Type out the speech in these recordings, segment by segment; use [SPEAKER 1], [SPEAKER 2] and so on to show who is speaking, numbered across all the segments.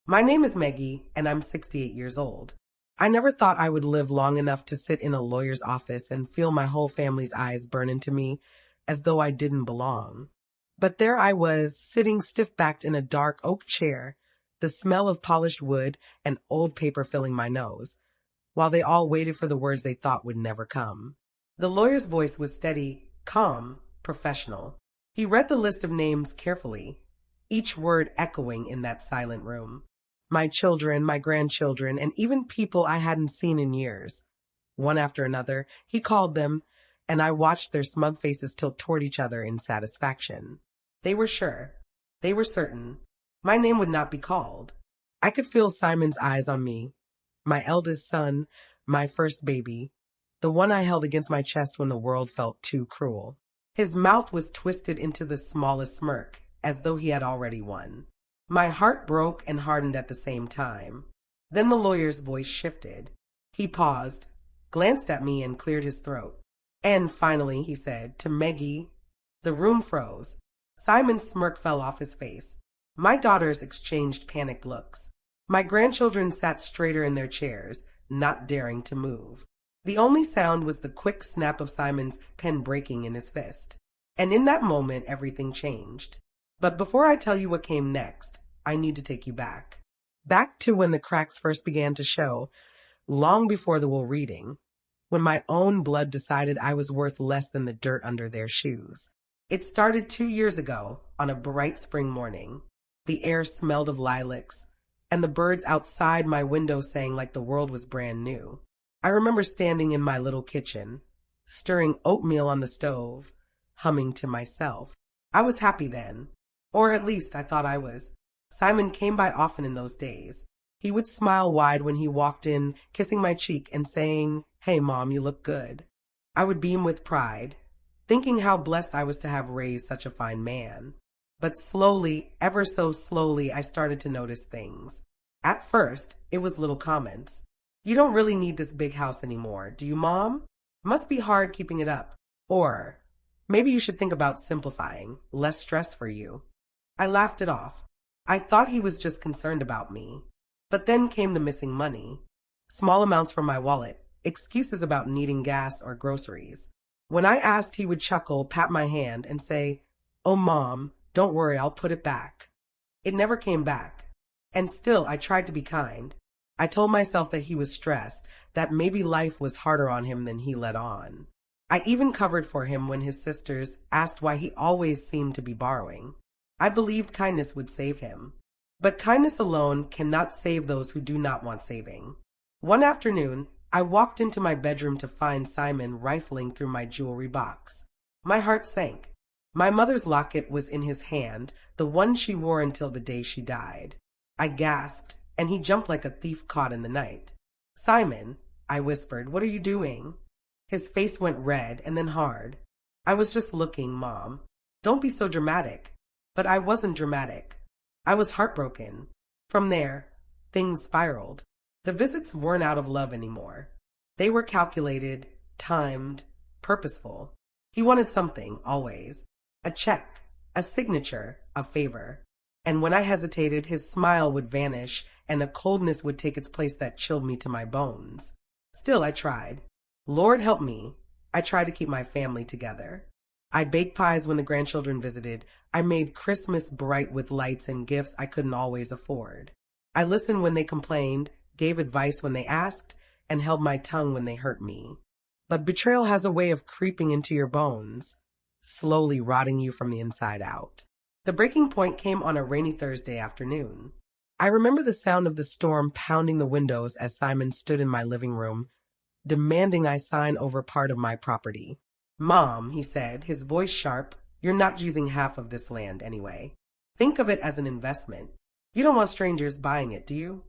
[SPEAKER 1] My name is Maggie, and I'm 68 years old. I never thought I would live long enough to sit in a lawyer's office and feel my whole family's eyes burn into me as though I didn't belong. But there I was, sitting stiff-backed in a dark oak chair, the smell of polished wood and old paper filling my nose, while they all waited for the words they thought would never come. The lawyer's voice was steady, calm, professional. He read the list of names carefully, each word echoing in that silent room. My children, my grandchildren, and even people I hadn't seen in years. One after another, he called them, and I watched their smug faces tilt toward each other in satisfaction. They were sure. They were certain. My name would not be called. I could feel Simon's eyes on me, my eldest son, my first baby, the one I held against my chest when the world felt too cruel. His mouth was twisted into the smallest smirk, as though he had already won. My heart broke and hardened at the same time. Then the lawyer's voice shifted. He paused, glanced at me, and cleared his throat. And finally, he said, to Maggie. The room froze. Simon's smirk fell off his face. My daughters exchanged panicked looks. My grandchildren sat straighter in their chairs, not daring to move. The only sound was the quick snap of Simon's pen breaking in his fist. And in that moment, everything changed. But before I tell you what came next, I need to take you back. Back to when the cracks first began to show, long before the will reading, when my own blood decided I was worth less than the dirt under their shoes. It started 2 years ago, on a bright spring morning. The air smelled of lilacs, and the birds outside my window sang like the world was brand new. I remember standing in my little kitchen, stirring oatmeal on the stove, humming to myself. I was happy then, or at least I thought I was. Simon came by often in those days. He would smile wide when he walked in, kissing my cheek and saying, "Hey, Mom, you look good." I would beam with pride, thinking how blessed I was to have raised such a fine man. But slowly, ever so slowly, I started to notice things. At first, it was little comments. "You don't really need this big house anymore, do you, Mom? Must be hard keeping it up." Or, "Maybe you should think about simplifying, less stress for you." I laughed it off. I thought he was just concerned about me. But then came the missing money. Small amounts from my wallet, excuses about needing gas or groceries. When I asked, he would chuckle, pat my hand, and say, "Oh, Mom, don't worry, I'll put it back." It never came back. And still, I tried to be kind. I told myself that he was stressed, that maybe life was harder on him than he let on. I even covered for him when his sisters asked why he always seemed to be borrowing. I believed kindness would save him. But kindness alone cannot save those who do not want saving. One afternoon, I walked into my bedroom to find Simon rifling through my jewelry box. My heart sank. My mother's locket was in his hand, the one she wore until the day she died. I gasped, and he jumped like a thief caught in the night. "Simon," I whispered, "what are you doing?" His face went red and then hard. "I was just looking, Mom. Don't be so dramatic." But I wasn't dramatic. I was heartbroken. From there, things spiraled. The visits weren't out of love anymore. They were calculated, timed, purposeful. He wanted something, always. A check, a signature, a favor. And when I hesitated, his smile would vanish and a coldness would take its place that chilled me to my bones. Still, I tried. Lord help me, I tried to keep my family together. I baked pies when the grandchildren visited. I made Christmas bright with lights and gifts I couldn't always afford. I listened when they complained, gave advice when they asked, and held my tongue when they hurt me. But betrayal has a way of creeping into your bones, slowly rotting you from the inside out. The breaking point came on a rainy Thursday afternoon. I remember the sound of the storm pounding the windows as Simon stood in my living room, demanding I sign over part of my property. "Mom," he said, his voice sharp, "you're not using half of this land anyway. Think of it as an investment. You don't want strangers buying it, do you?"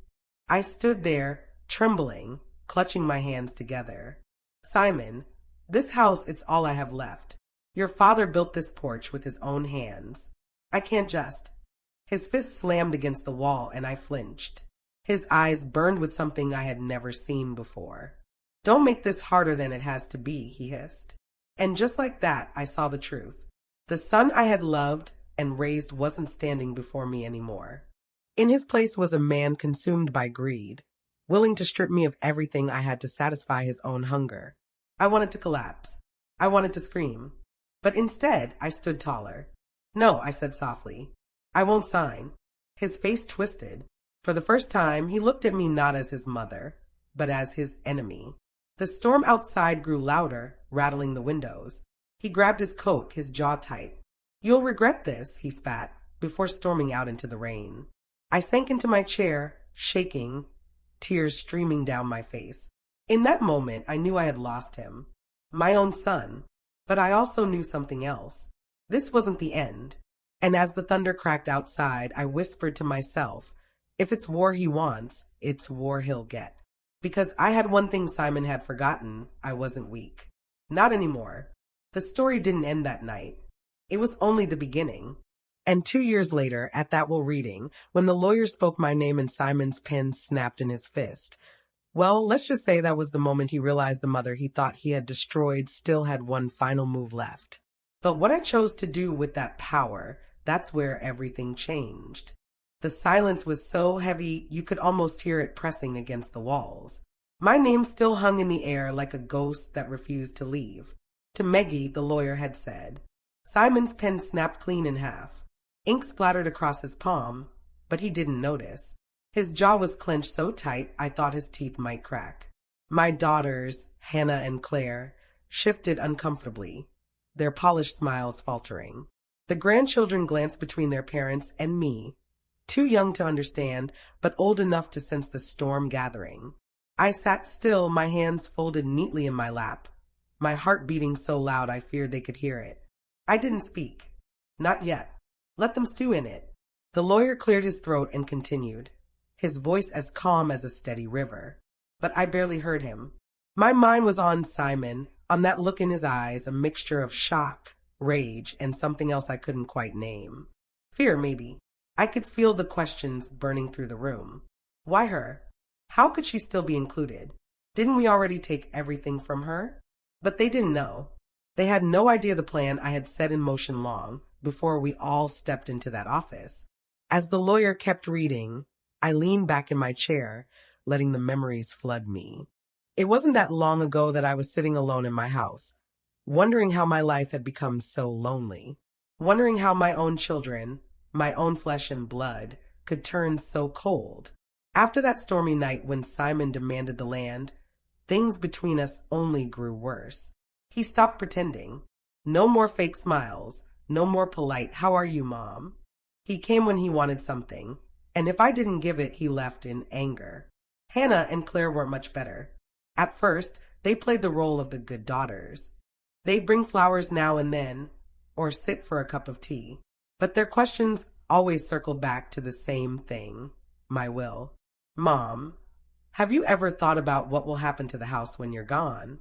[SPEAKER 1] I stood there, trembling, clutching my hands together. "Simon, this house, it's all I have left. Your father built this porch with his own hands. I can't just." His fist slammed against the wall and I flinched. His eyes burned with something I had never seen before. "Don't make this harder than it has to be," he hissed. And just like that, I saw the truth. The son I had loved and raised wasn't standing before me anymore. In his place was a man consumed by greed, willing to strip me of everything I had to satisfy his own hunger. I wanted to collapse. I wanted to scream. But instead, I stood taller. No, I said softly. I won't sign. His face twisted. For the first time, he looked at me not as his mother, but as his enemy. The storm outside grew louder, rattling the windows. He grabbed his coat, his jaw tight. You'll regret this, he spat, before storming out into the rain. I sank into my chair, shaking, tears streaming down my face. In that moment, I knew I had lost him. My own son. But I also knew something else. This wasn't the end. And as the thunder cracked outside, I whispered to myself, if it's war he wants, it's war he'll get. Because I had one thing Simon had forgotten, I wasn't weak. Not anymore. The story didn't end that night. It was only the beginning. And 2 years later, at that reading, when the lawyer spoke my name and Simon's pen snapped in his fist, well, let's just say that was the moment he realized the mother he thought he had destroyed still had one final move left. But what I chose to do with that power, that's where everything changed. The silence was so heavy you could almost hear it pressing against the walls. My name still hung in the air like a ghost that refused to leave. To Maggie, the lawyer had said. Simon's pen snapped clean in half. Ink splattered across his palm, but he didn't notice. His jaw was clenched so tight I thought his teeth might crack. My daughters, Hannah and Claire, shifted uncomfortably, their polished smiles faltering. The grandchildren glanced between their parents and me, too young to understand, but old enough to sense the storm gathering. I sat still, my hands folded neatly in my lap, my heart beating so loud I feared they could hear it. I didn't speak. Not yet. Let them stew in it. The lawyer cleared his throat and continued, his voice as calm as a steady river. But I barely heard him. My mind was on Simon, on that look in his eyes, a mixture of shock, rage, and something else I couldn't quite name. Fear, maybe. I could feel the questions burning through the room. Why her? How could she still be included? Didn't we already take everything from her? But they didn't know. They had no idea the plan I had set in motion long before we all stepped into that office. As the lawyer kept reading, I leaned back in my chair, letting the memories flood me. It wasn't that long ago that I was sitting alone in my house, wondering how my life had become so lonely, wondering how my own children, my own flesh and blood, could turn so cold. After that stormy night when Simon demanded the land, things between us only grew worse. He stopped pretending. No more fake smiles, no more polite, "How are you, Mom?" He came when he wanted something, and if I didn't give it, he left in anger. Hannah and Claire weren't much better. At first, they played the role of the good daughters. They'd bring flowers now and then, or sit for a cup of tea. But their questions always circled back to the same thing, my will. "Mom, have you ever thought about what will happen to the house when you're gone?"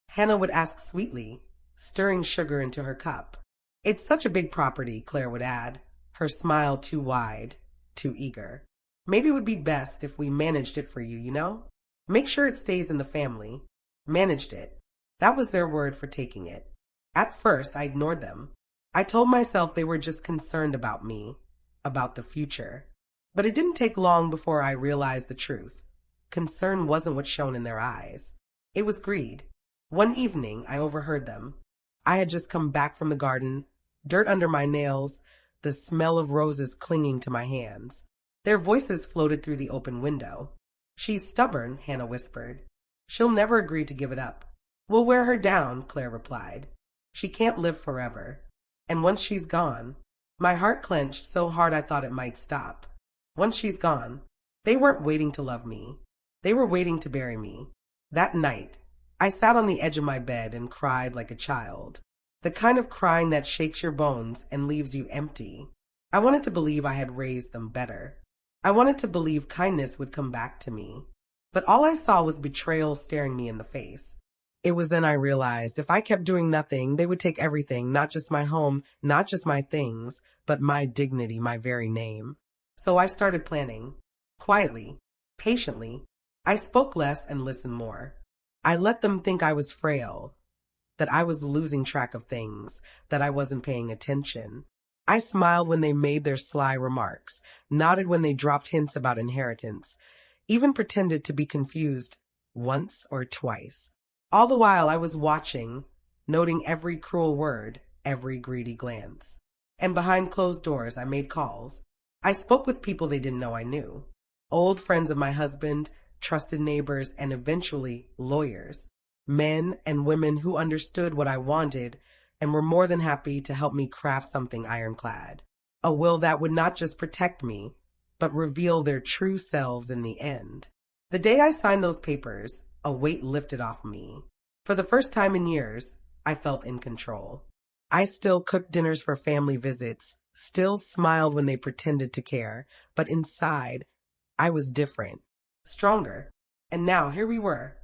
[SPEAKER 1] Hannah would ask sweetly, stirring sugar into her cup. "It's such a big property," Claire would add, her smile too wide, too eager. "Maybe it would be best if we managed it for you, you know? Make sure it stays in the family." Managed it. That was their word for taking it. At first, I ignored them. I told myself they were just concerned about me, about the future. But it didn't take long before I realized the truth. Concern wasn't what shone in their eyes. It was greed. One evening, I overheard them. I had just come back from the garden, dirt under my nails, the smell of roses clinging to my hands. Their voices floated through the open window. "She's stubborn," Hannah whispered. "She'll never agree to give it up." "We'll wear her down," Claire replied. "She can't live forever. And once she's gone," my heart clenched so hard I thought it might stop. "Once she's gone." They weren't waiting to love me. They were waiting to bury me. That night, I sat on the edge of my bed and cried like a child. The kind of crying that shakes your bones and leaves you empty. I wanted to believe I had raised them better. I wanted to believe kindness would come back to me. But all I saw was betrayal staring me in the face. It was then I realized if I kept doing nothing, they would take everything, not just my home, not just my things, but my dignity, my very name. So I started planning. Quietly, patiently. I spoke less and listened more. I let them think I was frail, that I was losing track of things, that I wasn't paying attention. I smiled when they made their sly remarks, nodded when they dropped hints about inheritance, even pretended to be confused once or twice. All the while I was watching, noting every cruel word, every greedy glance. And behind closed doors, I made calls. I spoke with people they didn't know I knew. Old friends of my husband, trusted neighbors, and eventually lawyers. Men and women who understood what I wanted and were more than happy to help me craft something ironclad. A will that would not just protect me, but reveal their true selves in the end. The day I signed those papers, a weight lifted off me. For the first time in years, I felt in control. I still cooked dinners for family visits, still smiled when they pretended to care, but inside, I was different, stronger. And now here we were,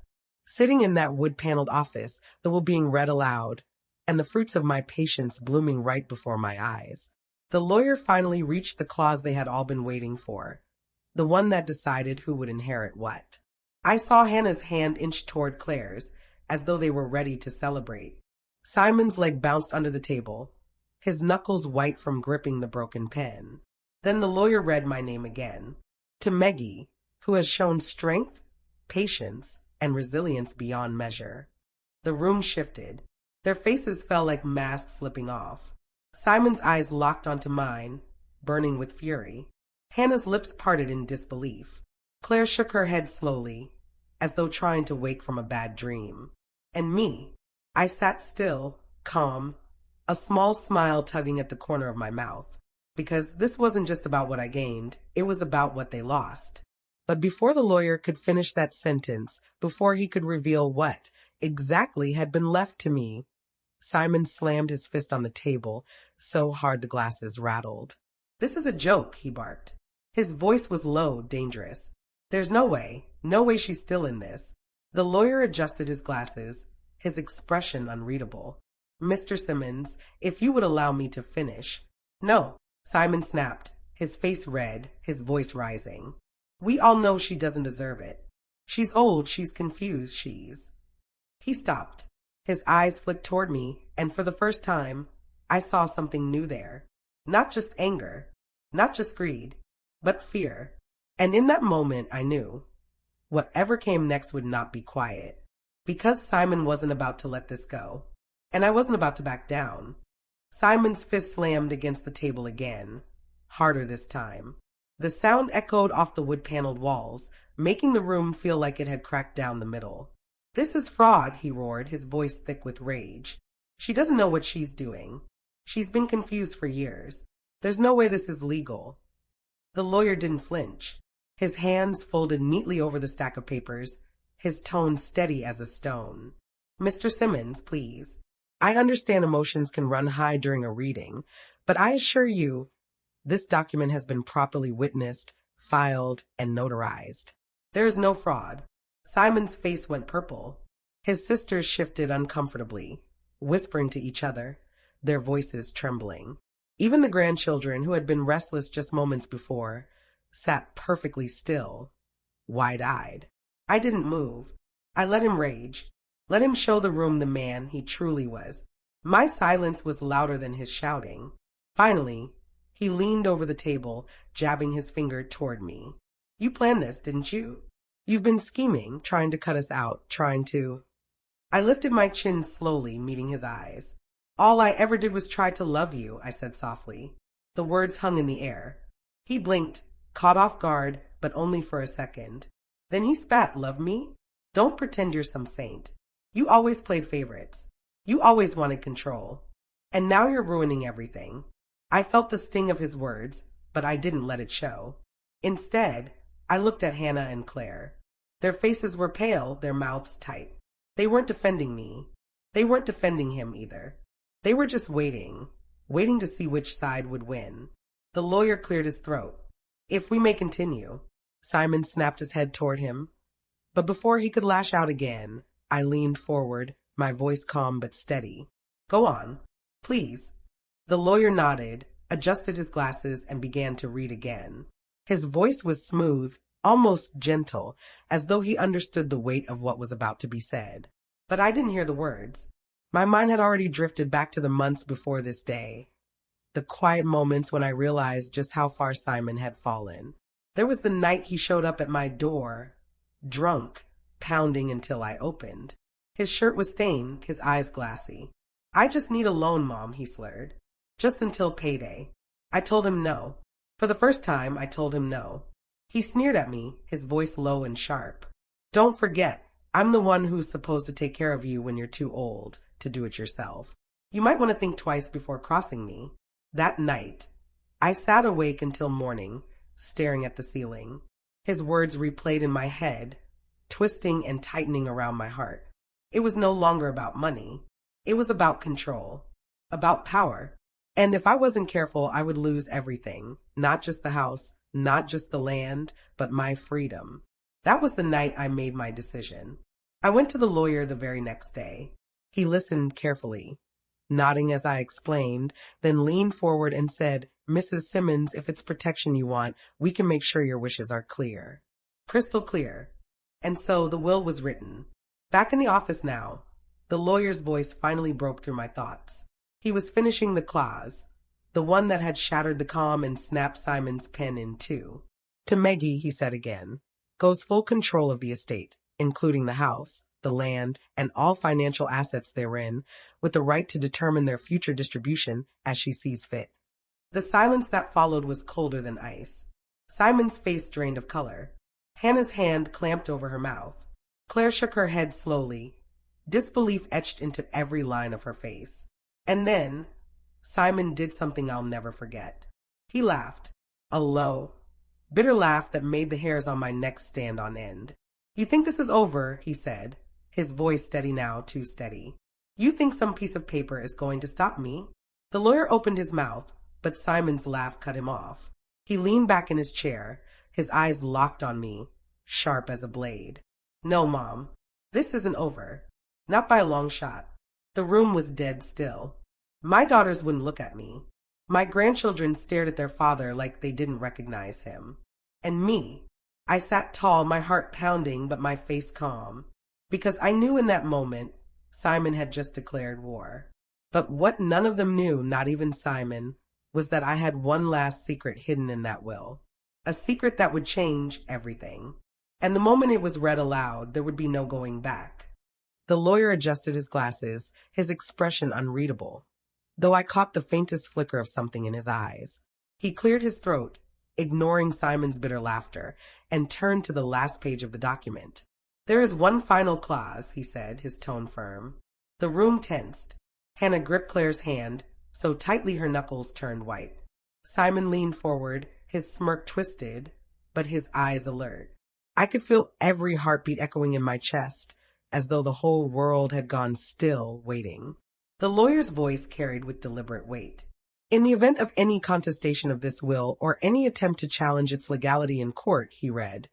[SPEAKER 1] sitting in that wood-paneled office, the will being read aloud, and the fruits of my patience blooming right before my eyes. The lawyer finally reached the clause they had all been waiting for, the one that decided who would inherit what. I saw Hannah's hand inch toward Claire's, as though they were ready to celebrate. Simon's leg bounced under the table, his knuckles white from gripping the broken pen. Then the lawyer read my name again. To Meggie, who has shown strength, patience, and resilience beyond measure. The room shifted. Their faces fell like masks slipping off. Simon's eyes locked onto mine, burning with fury. Hannah's lips parted in disbelief. Claire shook her head slowly, as though trying to wake from a bad dream. And me, I sat still, calm, a small smile tugging at the corner of my mouth. Because this wasn't just about what I gained, it was about what they lost. But before the lawyer could finish that sentence, before he could reveal what exactly had been left to me, Simon slammed his fist on the table, so hard the glasses rattled. "This is a joke," he barked. His voice was low, dangerous. "There's no way she's still in this." The lawyer adjusted his glasses, his expression unreadable. "Mr. Simmons, if you would allow me to finish." "No," Simon snapped, his face red, his voice rising. "We all know she doesn't deserve it. She's old, she's confused, she's—" He stopped. His eyes flicked toward me, and for the first time, I saw something new there. Not just anger, not just greed, but fear. And in that moment, I knew whatever came next would not be quiet. Because Simon wasn't about to let this go. And I wasn't about to back down. Simon's fist slammed against the table again, harder this time. The sound echoed off the wood-paneled walls, making the room feel like it had cracked down the middle. "This is fraud," he roared, his voice thick with rage. "She doesn't know what she's doing. She's been confused for years. There's no way this is legal." The lawyer didn't flinch. His hands folded neatly over the stack of papers, his tone steady as a stone. "Mr. Simmons, please. I understand emotions can run high during a reading, but I assure you, this document has been properly witnessed, filed, and notarized. There is no fraud." Simon's face went purple. His sisters shifted uncomfortably, whispering to each other, their voices trembling. Even the grandchildren, who had been restless just moments before, sat perfectly still, wide-eyed. I didn't move. I let him rage. Let him show the room the man he truly was. My silence was louder than his shouting. Finally, he leaned over the table, jabbing his finger toward me. "You planned this, didn't you? You've been scheming, trying to cut us out, trying to—" I lifted my chin slowly, meeting his eyes. "All I ever did was try to love you," I said softly. The words hung in the air. He blinked, caught off guard, but only for a second. Then he spat, "Love me? Don't pretend you're some saint. You always played favorites. You always wanted control. And now you're ruining everything." I felt the sting of his words, but I didn't let it show. Instead, I looked at Hannah and Claire. Their faces were pale, their mouths tight. They weren't defending me. They weren't defending him either. They were just waiting to see which side would win. The lawyer cleared his throat. "If we may continue." Simon snapped his head toward him. But before he could lash out again, I leaned forward, my voice calm but steady. "Go on, please." The lawyer nodded, adjusted his glasses, and began to read again. His voice was smooth, almost gentle, as though he understood the weight of what was about to be said. But I didn't hear the words. My mind had already drifted back to the months before this day. the quiet moments when I realized just how far Simon had fallen. There was the night he showed up at my door, drunk, pounding until I opened. His shirt was stained, his eyes glassy. "I just need a loan, Mom," he slurred. "Just until payday." I told him no. For the first time, I told him no. He sneered at me, his voice low and sharp. "Don't forget, I'm the one who's supposed to take care of you when you're too old to do it yourself. You might want to think twice before crossing me." That night, I sat awake until morning, staring at the ceiling. His words replayed in my head, twisting and tightening around my heart. It was no longer about money. It was about control, about power. And if I wasn't careful, I would lose everything, not just the house, not just the land, but my freedom. That was the night I made my decision. I went to the lawyer the very next day. He listened carefully, nodding as I explained, then leaned forward and said, "Mrs. Simmons, if it's protection you want, we can make sure your wishes are clear." Crystal clear. And so the will was written. Back in the office now, the lawyer's voice finally broke through my thoughts. He was finishing the clause, the one that had shattered the calm and snapped Simon's pen in two. "To Maggie," he said again, "goes full control of the estate, including the house, the land, and all financial assets therein, with the right to determine their future distribution as she sees fit." The silence that followed was colder than ice. Simon's face drained of color. Hannah's hand clamped over her mouth. Claire shook her head slowly, disbelief etched into every line of her face. And then, Simon did something I'll never forget. He laughed, a low, bitter laugh that made the hairs on my neck stand on end. "You think this is over," he said, his voice steady now, too steady. "You think some piece of paper is going to stop me?" The lawyer opened his mouth, but Simon's laugh cut him off. He leaned back in his chair, his eyes locked on me, sharp as a blade. "No, Mom, this isn't over. Not by a long shot." The room was dead still. My daughters wouldn't look at me. My grandchildren stared at their father like they didn't recognize him. And me, I sat tall, my heart pounding, but my face calm. Because I knew in that moment, Simon had just declared war. But what none of them knew, not even Simon, was that I had one last secret hidden in that will. A secret that would change everything. And the moment it was read aloud, there would be no going back. The lawyer adjusted his glasses, his expression unreadable, though I caught the faintest flicker of something in his eyes. He cleared his throat, ignoring Simon's bitter laughter, and turned to the last page of the document. "There is one final clause," he said, his tone firm. The room tensed. Hannah gripped Claire's hand, so tightly her knuckles turned white. Simon leaned forward, his smirk twisted, but his eyes alert. I could feel every heartbeat echoing in my chest, as though the whole world had gone still, waiting. The lawyer's voice carried with deliberate weight. "In the event of any contestation of this will or any attempt to challenge its legality in court," he read,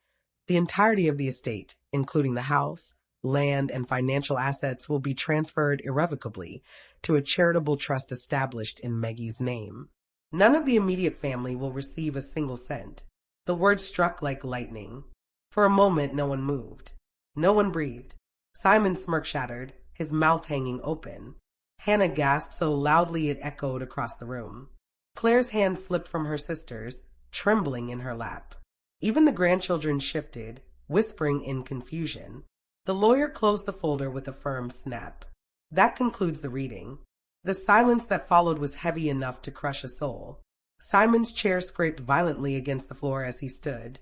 [SPEAKER 1] "the entirety of the estate, including the house, land, and financial assets, will be transferred irrevocably to a charitable trust established in Maggie's name. None of the immediate family will receive a single cent." The words struck like lightning. For a moment, no one moved. No one breathed. Simon's smirk shattered, his mouth hanging open. Hannah gasped so loudly it echoed across the room. Claire's hand slipped from her sister's, trembling in her lap. Even the grandchildren shifted, whispering in confusion. The lawyer closed the folder with a firm snap. That concludes the reading. The silence that followed was heavy enough to crush a soul. Simon's chair scraped violently against the floor as he stood,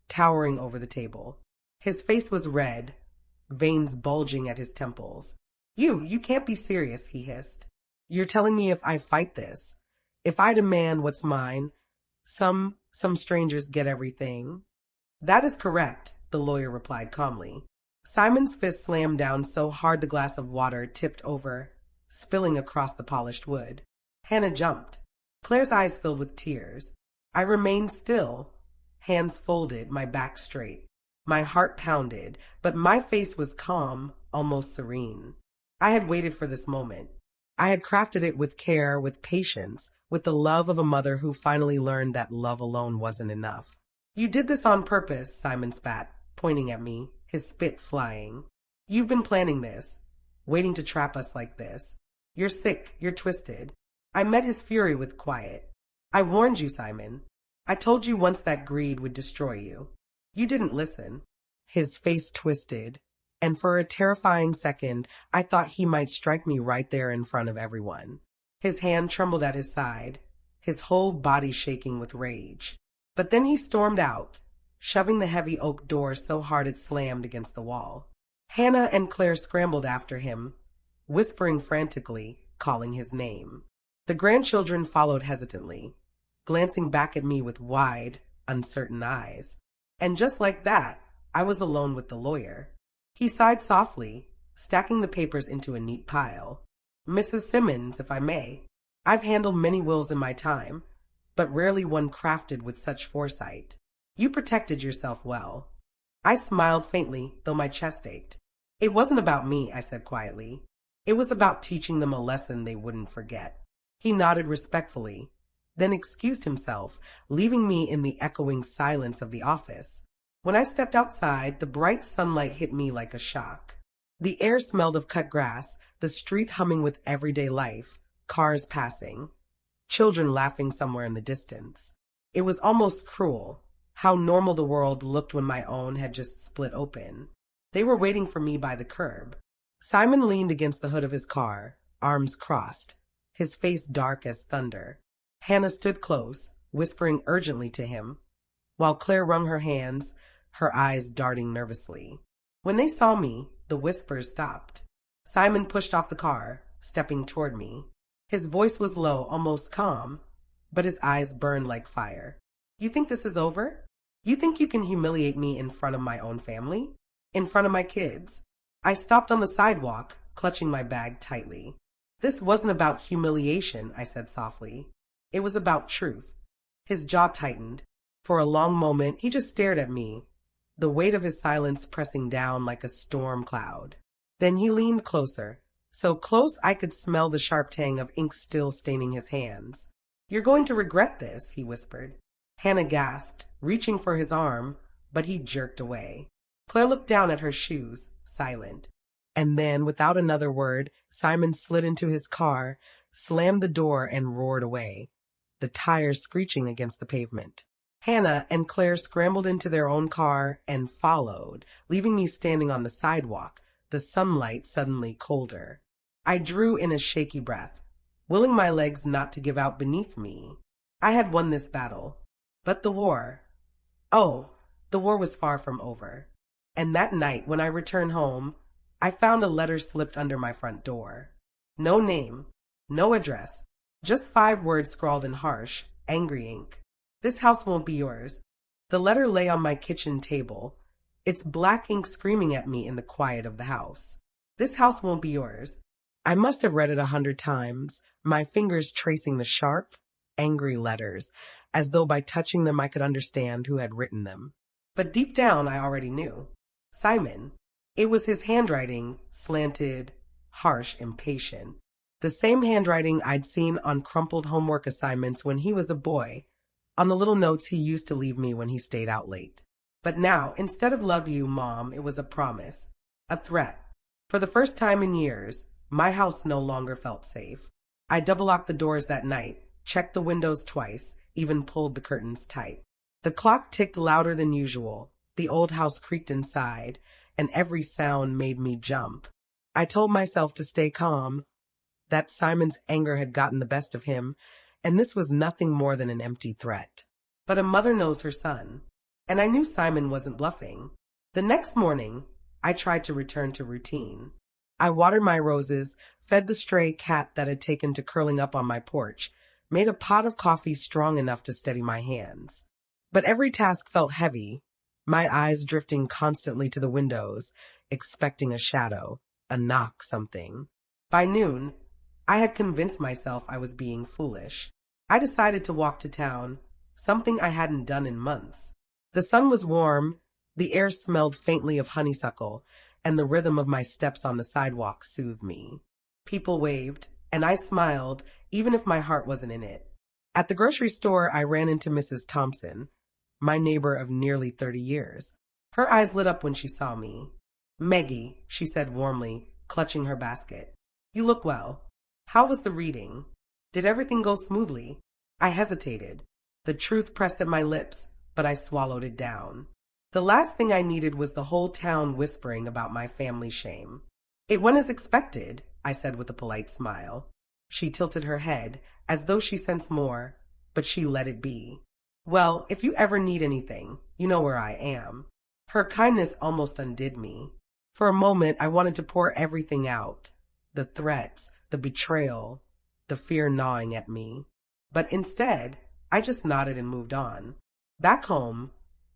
[SPEAKER 1] towering over the table. His face was red, veins bulging at his temples. You can't be serious," he hissed. "You're telling me if I fight this, if I demand what's mine, some strangers get everything?" "That is correct," the lawyer replied calmly. Simon's fist slammed down so hard the glass of water tipped over, spilling across the polished wood. Hannah jumped. Claire's eyes filled with tears. I remained still, hands folded, my back straight. My heart pounded, but my face was calm, almost serene. I had waited for this moment. I had crafted it with care, with patience, with the love of a mother who finally learned that love alone wasn't enough. "You did this on purpose," Simon spat, pointing at me, his spit flying. "You've been planning this, waiting to trap us like this. You're sick, you're twisted. I met his fury with quiet. I warned you, Simon. I told you once that greed would destroy you. You didn't listen. His face twisted, and for a terrifying second, I thought he might strike me right there in front of everyone. His hand trembled at his side, his whole body shaking with rage. But then he stormed out, shoving the heavy oak door so hard it slammed against the wall. Hannah and Claire scrambled after him, whispering frantically, calling his name. The grandchildren followed hesitantly, glancing back at me with wide, uncertain eyes. And just like that, I was alone with the lawyer. He sighed softly, stacking the papers into a neat pile. Mrs. Simmons, if I may. I've handled many wills in my time, but rarely one crafted with such foresight. You protected yourself well. I smiled faintly, though my chest ached. It wasn't about me, I said quietly. It was about teaching them a lesson they wouldn't forget. He nodded respectfully, then excused himself, leaving me in the echoing silence of the office. When I stepped outside, the bright sunlight hit me like a shock. The air smelled of cut grass, the street humming with everyday life, cars passing, children laughing somewhere in the distance. It was almost cruel, how normal the world looked when my own had just split open. They were waiting for me by the curb. Simon leaned against the hood of his car, arms crossed, his face dark as thunder. Hannah stood close, whispering urgently to him, while Claire wrung her hands, her eyes darting nervously. When they saw me, the whispers stopped. Simon pushed off the car, stepping toward me. His voice was low, almost calm, but his eyes burned like fire. You think this is over? You think you can humiliate me in front of my own family? In front of my kids? I stopped on the sidewalk, clutching my bag tightly. This wasn't about humiliation, I said softly. It was about truth. His jaw tightened. For a long moment, he just stared at me, the weight of his silence pressing down like a storm cloud. Then he leaned closer, so close I could smell the sharp tang of ink still staining his hands. You're going to regret this, he whispered. Hannah gasped, reaching for his arm, but he jerked away. Claire looked down at her shoes, silent. And then, without another word, Simon slid into his car, slammed the door, and roared away, the tires screeching against the pavement. Hannah and Claire scrambled into their own car and followed, leaving me standing on the sidewalk, the sunlight suddenly colder. I drew in a shaky breath, willing my legs not to give out beneath me. I had won this battle. But the war... Oh, the war was far from over. And that night, when I returned home, I found a letter slipped under my front door. No name, no address, just 5 words scrawled in harsh, angry ink. This house won't be yours. The letter lay on my kitchen table, its black ink screaming at me in the quiet of the house. This house won't be yours. I must have read it 100 times, my fingers tracing the sharp, angry letters, as though by touching them I could understand who had written them. But deep down I already knew. Simon. It was his handwriting, slanted, harsh, impatient. The same handwriting I'd seen on crumpled homework assignments when he was a boy, on the little notes he used to leave me when he stayed out late. But now, instead of love you, Mom, it was a promise, a threat. For the first time in years, my house no longer felt safe. I double-locked the doors that night, checked the windows twice, even pulled the curtains tight. The clock ticked louder than usual, the old house creaked inside, and every sound made me jump. I told myself to stay calm, that Simon's anger had gotten the best of him, and this was nothing more than an empty threat. But a mother knows her son, and I knew Simon wasn't bluffing. The next morning, I tried to return to routine. I watered my roses, fed the stray cat that had taken to curling up on my porch, made a pot of coffee strong enough to steady my hands. But every task felt heavy, my eyes drifting constantly to the windows, expecting a shadow, a knock, something. By noon, I had convinced myself I was being foolish. I decided to walk to town, something I hadn't done in months. The sun was warm, the air smelled faintly of honeysuckle, and the rhythm of my steps on the sidewalk soothed me. People waved, and I smiled, even if my heart wasn't in it. At the grocery store, I ran into Mrs. Thompson, my neighbor of nearly 30 years. Her eyes lit up when she saw me. "Maggie," she said warmly, clutching her basket. "You look well. How was the reading?" Did everything go smoothly? I hesitated. The truth pressed at my lips, but I swallowed it down. The last thing I needed was the whole town whispering about my family shame. It went as expected, I said with a polite smile. She tilted her head, as though she sensed more, but she let it be. Well, if you ever need anything, you know where I am. Her kindness almost undid me. For a moment, I wanted to pour everything out. The threats, the betrayal, the fear gnawing at me. But instead, I just nodded and moved on. Back home,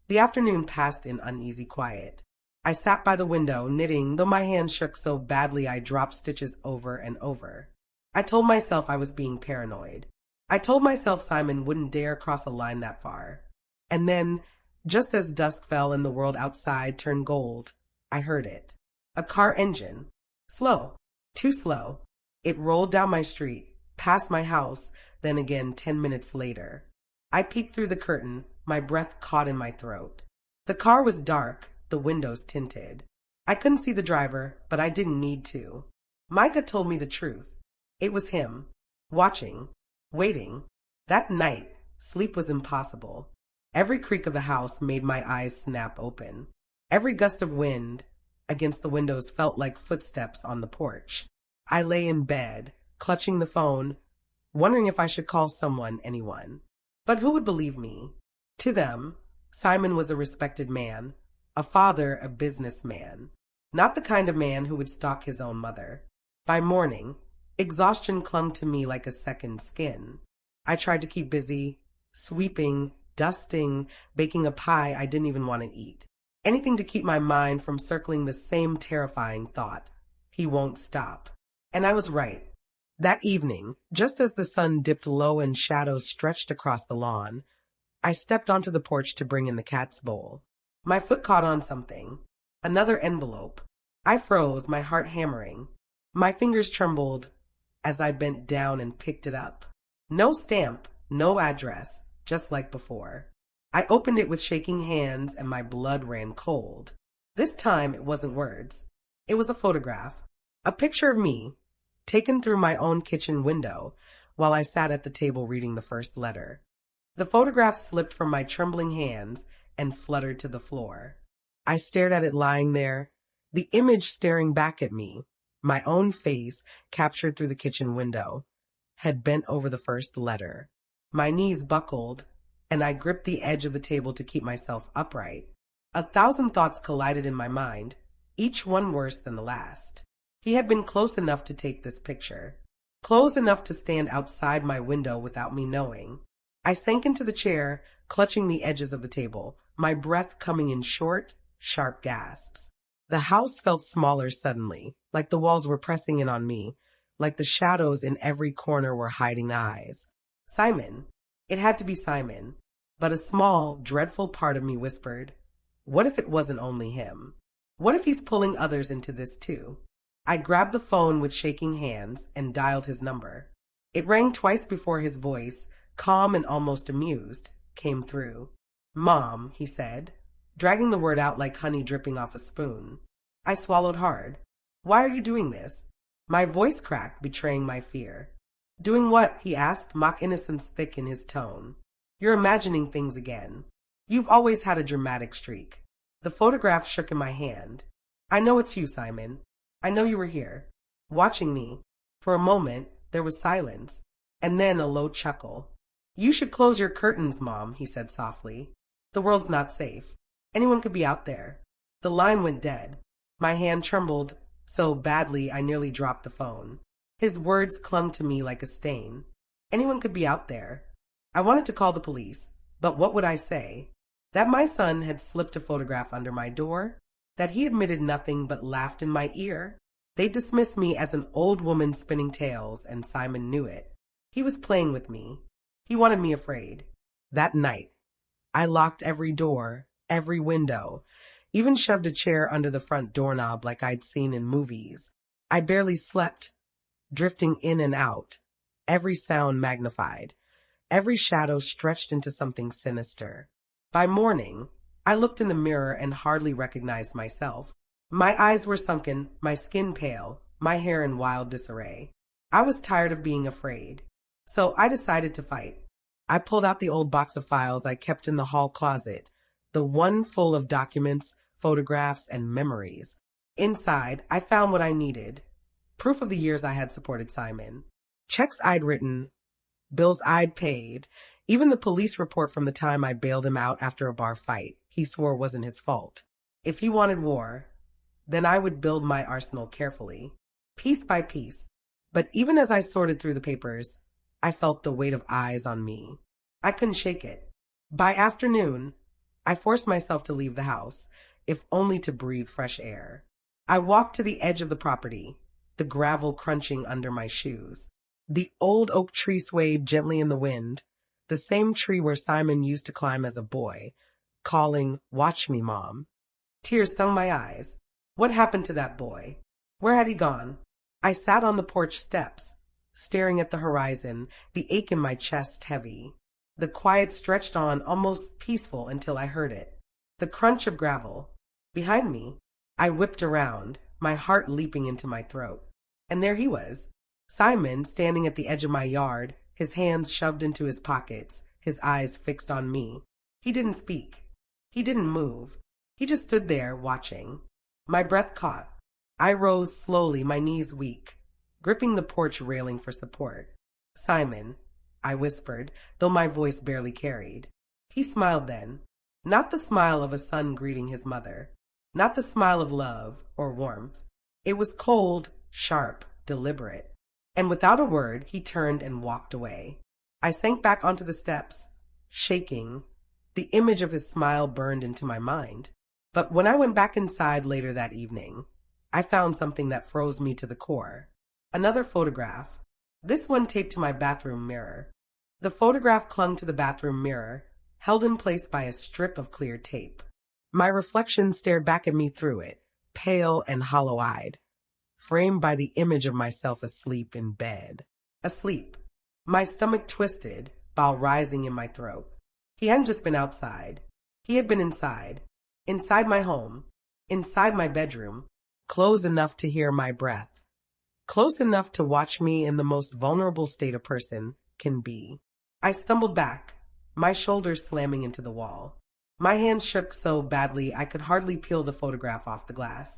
[SPEAKER 1] the afternoon passed in uneasy quiet. I sat by the window, knitting, though my hands shook so badly I dropped stitches over and over. I told myself I was being paranoid. I told myself Simon wouldn't dare cross a line that far. And then, just as dusk fell and the world outside turned gold, I heard it. A car engine. Slow. Too slow. It rolled down my street, past my house, then again 10 minutes later. I peeked through the curtain, my breath caught in my throat. The car was dark, the windows tinted. I couldn't see the driver, but I didn't need to. Micah told me the truth. It was him. Watching. Waiting. That night, sleep was impossible. Every creak of the house made my eyes snap open. Every gust of wind against the windows felt like footsteps on the porch. I lay in bed, clutching the phone, wondering if I should call someone, anyone. But who would believe me? To them, Simon was a respected man, a father, a businessman, not the kind of man who would stalk his own mother. By morning, exhaustion clung to me like a second skin. I tried to keep busy, sweeping, dusting, baking a pie I didn't even want to eat. Anything to keep my mind from circling the same terrifying thought. He won't stop. And I was right. That evening, just as the sun dipped low and shadows stretched across the lawn, I stepped onto the porch to bring in the cat's bowl. My foot caught on something. Another envelope. I froze, my heart hammering. My fingers trembled as I bent down and picked it up. No stamp, no address, just like before. I opened it with shaking hands and my blood ran cold. This time it wasn't words. It was a photograph. A picture of me, taken through my own kitchen window while I sat at the table reading the first letter. The photograph slipped from my trembling hands and fluttered to the floor. I stared at it lying there, the image staring back at me, my own face captured through the kitchen window, had bent over the first letter. My knees buckled, and I gripped the edge of the table to keep myself upright. 1,000 thoughts collided in my mind, each one worse than the last. He had been close enough to take this picture, close enough to stand outside my window without me knowing. I sank into the chair, clutching the edges of the table, my breath coming in short, sharp gasps. The house felt smaller suddenly, like the walls were pressing in on me, like the shadows in every corner were hiding eyes. Simon. It had to be Simon. But a small, dreadful part of me whispered, what if it wasn't only him? What if he's pulling others into this too? I grabbed the phone with shaking hands and dialed his number. It rang twice before his voice, calm and almost amused, came through. Mom, he said, dragging the word out like honey dripping off a spoon. I swallowed hard. Why are you doing this? My voice cracked, betraying my fear. Doing what? He asked, mock innocence thick in his tone. You're imagining things again. You've always had a dramatic streak. The photograph shook in my hand. I know it's you, Simon. I know you were here, watching me. For a moment, there was silence, and then a low chuckle. You should close your curtains, Mom, he said softly. The world's not safe. Anyone could be out there. The line went dead. My hand trembled so badly I nearly dropped the phone. His words clung to me like a stain. Anyone could be out there. I wanted to call the police, but what would I say? That my son had slipped a photograph under my door? That he admitted nothing but laughed in my ear? They dismissed me as an old woman spinning tales, and Simon knew it. He was playing with me. He wanted me afraid. That night, I locked every door, every window, even shoved a chair under the front doorknob like I'd seen in movies. I barely slept, drifting in and out, every sound magnified, every shadow stretched into something sinister. By morning, I looked in the mirror and hardly recognized myself. My eyes were sunken, my skin pale, my hair in wild disarray. I was tired of being afraid. So I decided to fight. I pulled out the old box of files I kept in the hall closet, the one full of documents, photographs, and memories. Inside, I found what I needed. Proof of the years I had supported Simon. Checks I'd written, bills I'd paid, even the police report from the time I bailed him out after a bar fight he swore wasn't his fault. If he wanted war, then I would build my arsenal carefully, piece by piece. But even as I sorted through the papers, I felt the weight of eyes on me. I couldn't shake it. By afternoon, I forced myself to leave the house, if only to breathe fresh air. I walked to the edge of the property, the gravel crunching under my shoes. The old oak tree swayed gently in the wind, the same tree where Simon used to climb as a boy, calling, "Watch me, Mom." Tears stung my eyes. What happened to that boy? Where had he gone? I sat on the porch steps, staring at the horizon, the ache in my chest heavy. The quiet stretched on, almost peaceful, until I heard it. The crunch of gravel. Behind me, I whipped around, my heart leaping into my throat. And there he was, Simon, standing at the edge of my yard, his hands shoved into his pockets, his eyes fixed on me. He didn't speak. He didn't move. He just stood there, watching. My breath caught. I rose slowly, my knees weak, gripping the porch railing for support. "Simon," I whispered, though my voice barely carried. He smiled then. Not the smile of a son greeting his mother. Not the smile of love or warmth. It was cold, sharp, deliberate. And without a word, he turned and walked away. I sank back onto the steps, shaking. The image of his smile burned into my mind. But when I went back inside later that evening, I found something that froze me to the core. Another photograph, this one taped to my bathroom mirror. The photograph clung to the bathroom mirror, held in place by a strip of clear tape. My reflection stared back at me through it, pale and hollow-eyed, framed by the image of myself asleep in bed. Asleep. My stomach twisted, bile rising in my throat. He hadn't just been outside. He had been inside. Inside my home. Inside my bedroom. Close enough to hear my breath. Close enough to watch me in the most vulnerable state a person can be. I stumbled back, my shoulders slamming into the wall. My hands shook so badly I could hardly peel the photograph off the glass.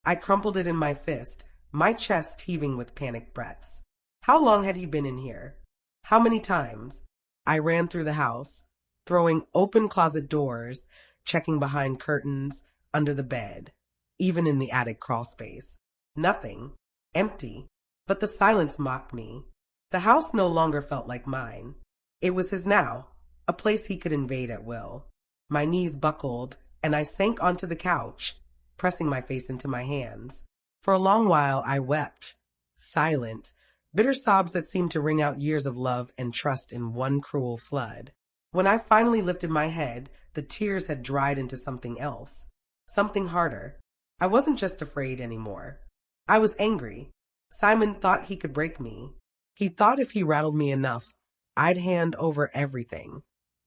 [SPEAKER 1] I crumpled it in my fist, my chest heaving with panicked breaths. How long had he been in here? How many times? I ran through the house, throwing open closet doors, checking behind curtains, under the bed, even in the attic crawl space. Nothing. Empty. But the silence mocked me. The house no longer felt like mine. It was his now, a place he could invade at will. My knees buckled, and I sank onto the couch, pressing my face into my hands. For a long while I wept, silent, bitter sobs that seemed to wring out years of love and trust in one cruel flood. When I finally lifted my head, the tears had dried into something else, something harder. I wasn't just afraid anymore. I was angry. Simon thought he could break me. He thought if he rattled me enough, I'd hand over everything,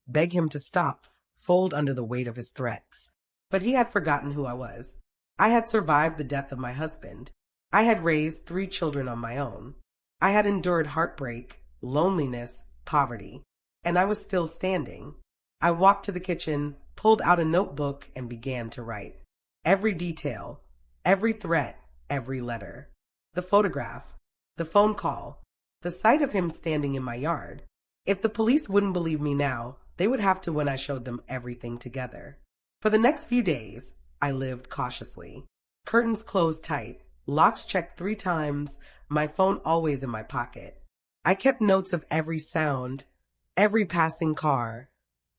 [SPEAKER 1] beg him to stop, fold under the weight of his threats. But he had forgotten who I was. I had survived the death of my husband. I had raised 3 children on my own. I had endured heartbreak, loneliness, poverty, and I was still standing. I walked to the kitchen, pulled out a notebook, and began to write. Every detail, every threat, every letter. The photograph, the phone call, the sight of him standing in my yard. If the police wouldn't believe me now, they would have to when I showed them everything together. For the next few days, I lived cautiously. Curtains closed tight, locks checked 3 times, my phone always in my pocket. I kept notes of every sound, every passing car,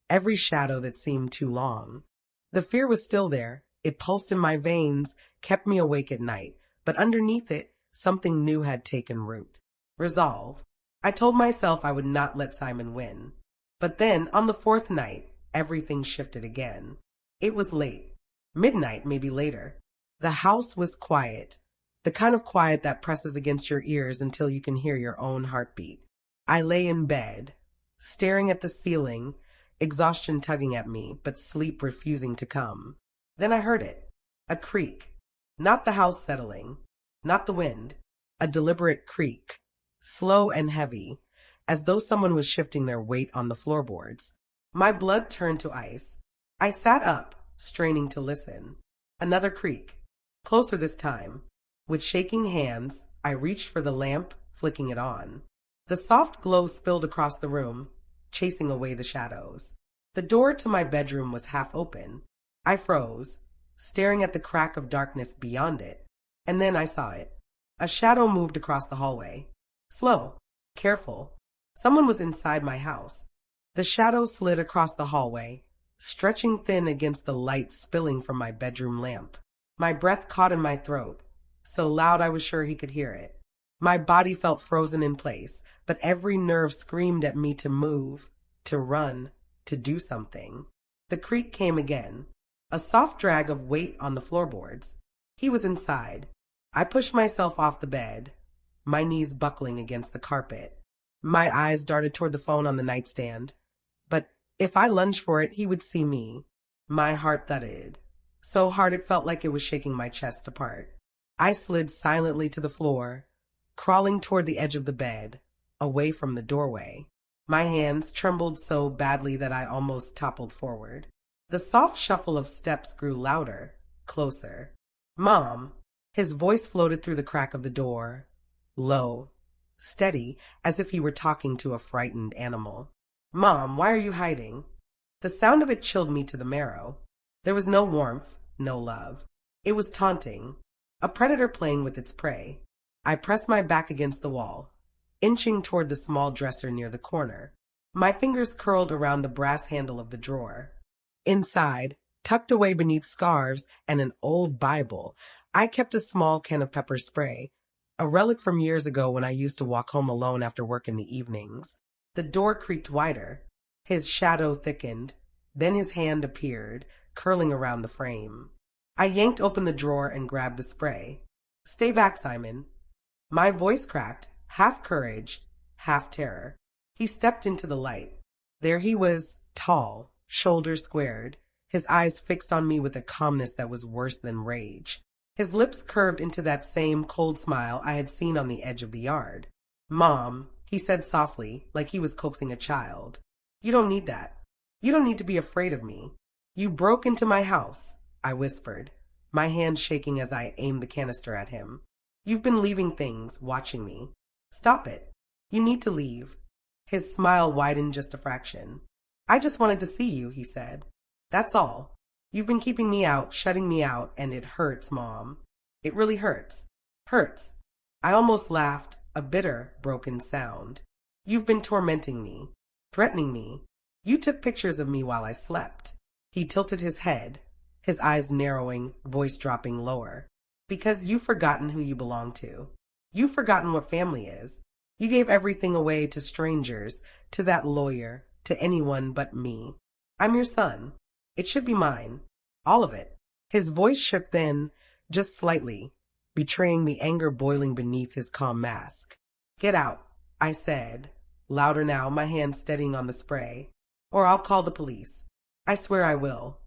[SPEAKER 1] every shadow that seemed too long. The fear was still there. It pulsed in my veins, kept me awake at night, but underneath it, something new had taken root. Resolve. I told myself I would not let Simon win. But then, on the 4th night, everything shifted again. It was late. Midnight, maybe later. The house was quiet. The kind of quiet that presses against your ears until you can hear your own heartbeat. I lay in bed, staring at the ceiling, exhaustion tugging at me, but sleep refusing to come. Then I heard it. A creak. Not the house settling. Not the wind. A deliberate creak. Slow and heavy. as though someone was shifting their weight on the floorboards. My blood turned to ice. I sat up, straining to listen. Another creak. Closer this time. With shaking hands, I reached for the lamp, flicking it on. The soft glow spilled across the room, chasing away the shadows. The door to my bedroom was half open. I froze, staring at the crack of darkness beyond it. And then I saw it. A shadow moved across the hallway. Slow, careful. Someone was inside my house. The shadow slid across the hallway, stretching thin against the light spilling from my bedroom lamp. My breath caught in my throat, so loud I was sure he could hear it. My body felt frozen in place, but every nerve screamed at me to move, to run, to do something. The creak came again, a soft drag of weight on the floorboards. He was inside. I pushed myself off the bed, my knees buckling against the carpet. My eyes darted toward the phone on the nightstand. But if I lunged for it, he would see me. My heart thudded, so hard it felt like it was shaking my chest apart. I slid silently to the floor, crawling toward the edge of the bed, away from the doorway. My hands trembled so badly that I almost toppled forward. The soft shuffle of steps grew louder, closer. "Mom!" His voice floated through the crack of the door, low, steady, as if he were talking to a frightened animal. "Mom, why are you hiding?" The sound of it chilled me to the marrow. There was no warmth, no love. It was taunting, a predator playing with its prey. I pressed my back against the wall, inching toward the small dresser near the corner. My fingers curled around the brass handle of the drawer. Inside, tucked away beneath scarves and an old Bible, I kept a small can of pepper spray, a relic from years ago when I used to walk home alone after work in the evenings. The door creaked wider. His shadow thickened. Then his hand appeared, curling around the frame. I yanked open the drawer and grabbed the spray. "Stay back, Simon." My voice cracked, half courage, half terror. He stepped into the light. There he was, tall, shoulders squared, his eyes fixed on me with a calmness that was worse than rage. His lips curved into that same cold smile I had seen on the edge of the yard. "Mom," he said softly, like he was coaxing a child. "You don't need that. You don't need to be afraid of me. You broke into my house," I whispered, my hand shaking as I aimed the canister at him. "You've been leaving things, watching me. Stop it. You need to leave." His smile widened just a fraction. "I just wanted to see you," he said. "That's all. You've been keeping me out, shutting me out, and it hurts, Mom. It really hurts. Hurts." I almost laughed, a bitter, broken sound. "You've been tormenting me, threatening me. You took pictures of me while I slept." He tilted his head, his eyes narrowing, voice dropping lower. "Because you've forgotten who you belong to. You've forgotten what family is. You gave everything away to strangers, to that lawyer, to anyone but me. I'm your son. It should be mine. All of it." His voice shook then, just slightly, betraying the anger boiling beneath his calm mask. "Get out," I said, louder now, my hand steadying on the spray. "Or I'll call the police. I swear I will."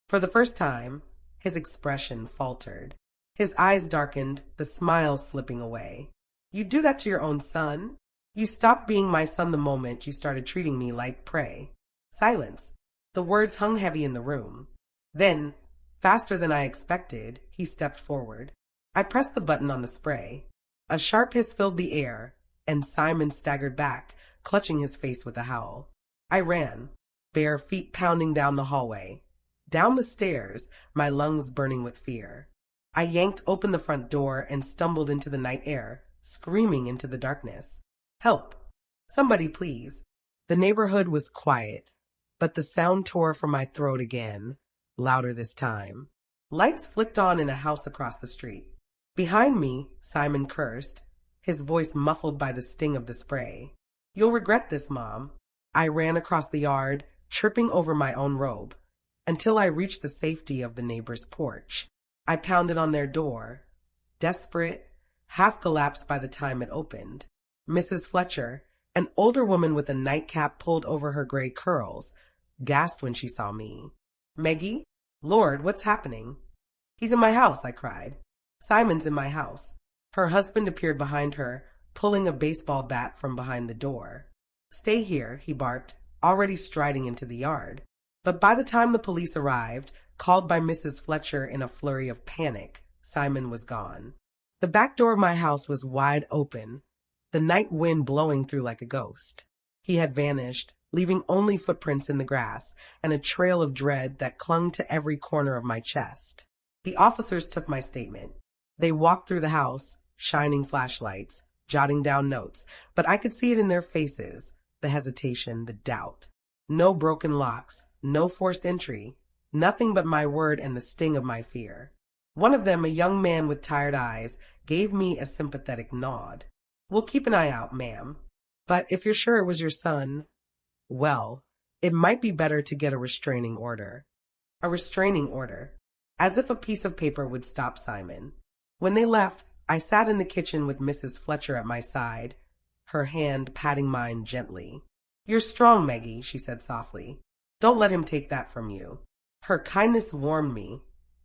[SPEAKER 1] For the first time, his expression faltered. His eyes darkened, the smile slipping away. "You do that to your own son? You stopped being my son the moment you started treating me like prey." Silence. The words hung heavy in the room. Then, faster than I expected, he stepped forward. I pressed the button on the spray. A sharp hiss filled the air, and Simon staggered back, clutching his face with a howl. I ran, bare feet pounding down the hallway. Down the stairs, my lungs burning with fear. I yanked open the front door and stumbled into the night air, screaming into the darkness. "Help! Somebody, please." The neighborhood was quiet, but the sound tore from my throat again, louder this time. Lights flicked on in a house across the street. Behind me, Simon cursed, his voice muffled by the sting of the spray. "You'll regret this, Mom." I ran across the yard, tripping over my own robe, until I reached the safety of the neighbor's porch. I pounded on their door, desperate, half collapsed by the time it opened. Mrs. Fletcher, an older woman with a nightcap pulled over her gray curls, gasped when she saw me. "Maggie? Lord, what's happening?" "He's in my house," I cried. "Simon's in my house." Her husband appeared behind her, pulling a baseball bat from behind the door. Stay here, he barked, already striding into the yard. But by the time the police arrived, called by Mrs. Fletcher in a flurry of panic, Simon was gone. The back door of my house was wide open, the night wind blowing through like a ghost. He had vanished, leaving only footprints in the grass and a trail of dread that clung to every corner of my chest. The officers took my statement. They walked through the house, shining flashlights, jotting down notes, but I could see it in their faces, the hesitation, the doubt. No broken locks, no forced entry, nothing but my word and the sting of my fear. One of them, a young man with tired eyes, gave me a sympathetic nod. We'll keep an eye out, ma'am. But if you're sure it was your son, well, it might be better to get a restraining order. A restraining order. As if a piece of paper would stop Simon. When they left, I sat in the kitchen with Mrs. Fletcher at my side, her hand patting mine gently. You're strong, Maggie, she said softly. Don't let him take that from you. Her kindness warmed me,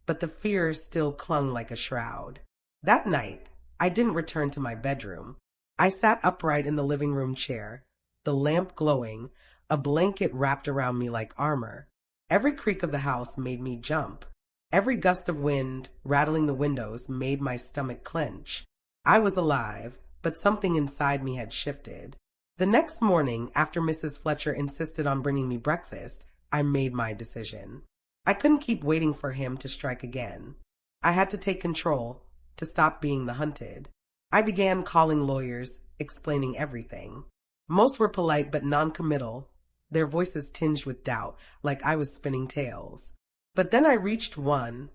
[SPEAKER 1] but the fear still clung like a shroud. That night, I didn't return to my bedroom. I sat upright in the living room chair, the lamp glowing, a blanket wrapped around me like armor. Every creak of the house made me jump. Every gust of wind, rattling the windows, made my stomach clench. I was alive, but something inside me had shifted. The next morning, after Mrs. Fletcher insisted on bringing me breakfast, I made my decision. I couldn't keep waiting for him to strike again. I had to take control, to stop being the hunted. I began calling lawyers, explaining everything. Most were polite but non-committal, their voices tinged with doubt, like I was spinning tales. But then I reached one,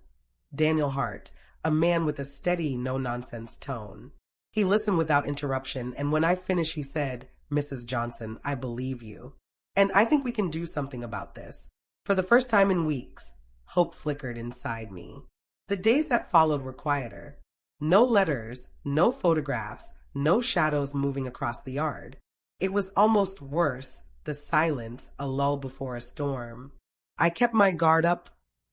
[SPEAKER 1] Daniel Hart, a man with a steady, no-nonsense tone. He listened without interruption, and when I finished he said, Mrs. Johnson, I believe you. And I think we can do something about this. For the first time in weeks, hope flickered inside me. The days that followed were quieter. No letters, no photographs, no shadows moving across the yard. It was almost worse, the silence, a lull before a storm. I kept my guard up,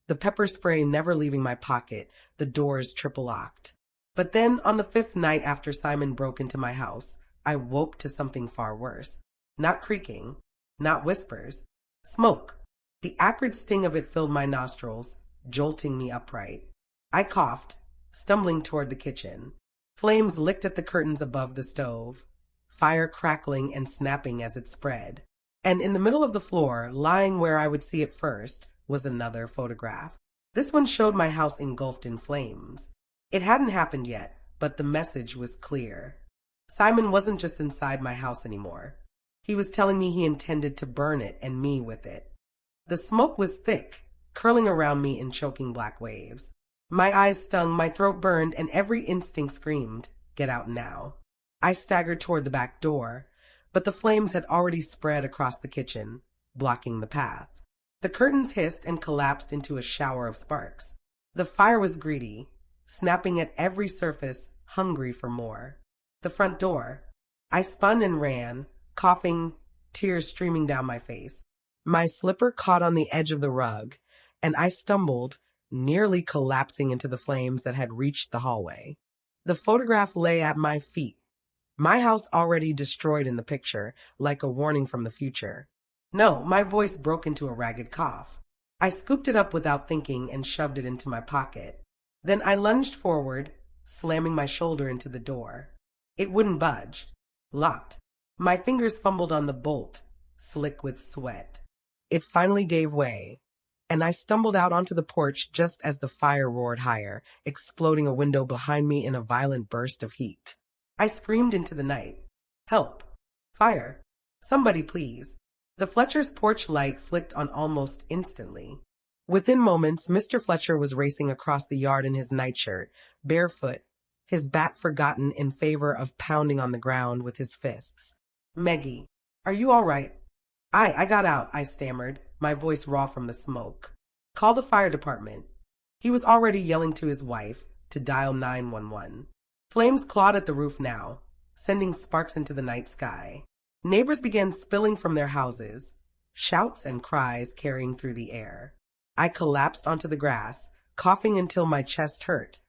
[SPEAKER 1] the pepper spray never leaving my pocket, the doors triple locked. But then, on the 5th night after Simon broke into my house, I woke to something far worse. Not creaking, not whispers. Smoke. The acrid sting of it filled my nostrils, jolting me upright. I coughed, stumbling toward the kitchen. Flames licked at the curtains above the stove, fire crackling and snapping as it spread. And in the middle of the floor, lying where I would see it first, was another photograph. This one showed my house engulfed in flames. It hadn't happened yet, but the message was clear. Simon wasn't just inside my house anymore. He was telling me he intended to burn it and me with it. The smoke was thick, curling around me in choking black waves. My eyes stung, my throat burned, and every instinct screamed, get out now. I staggered toward the back door, but the flames had already spread across the kitchen, blocking the path. The curtains hissed and collapsed into a shower of sparks. The fire was greedy, snapping at every surface, hungry for more. The front door. I spun and ran, coughing, tears streaming down my face. My slipper caught on the edge of the rug, and I stumbled, nearly collapsing into the flames that had reached the hallway. The photograph lay at my feet, my house already destroyed in the picture, like a warning from the future. No, my voice broke into a ragged cough. I scooped it up without thinking and shoved it into my pocket. Then I lunged forward, slamming my shoulder into the door. It wouldn't budge. Locked. My fingers fumbled on the bolt, slick with sweat. It finally gave way, and I stumbled out onto the porch just as the fire roared higher, exploding a window behind me in a violent burst of heat. I screamed into the night. Help! Fire! Somebody please! The Fletcher's porch light flicked on almost instantly. Within moments, Mr. Fletcher was racing across the yard in his nightshirt, barefoot, his bat forgotten in favor of pounding on the ground with his fists. Maggie, are you all right? I got out, I stammered, my voice raw from the smoke. Call the fire department. He was already yelling to his wife to dial 911. Flames clawed at the roof now, sending sparks into the night sky. Neighbors began spilling from their houses, shouts and cries carrying through the air. I collapsed onto the grass, coughing until my chest hurt,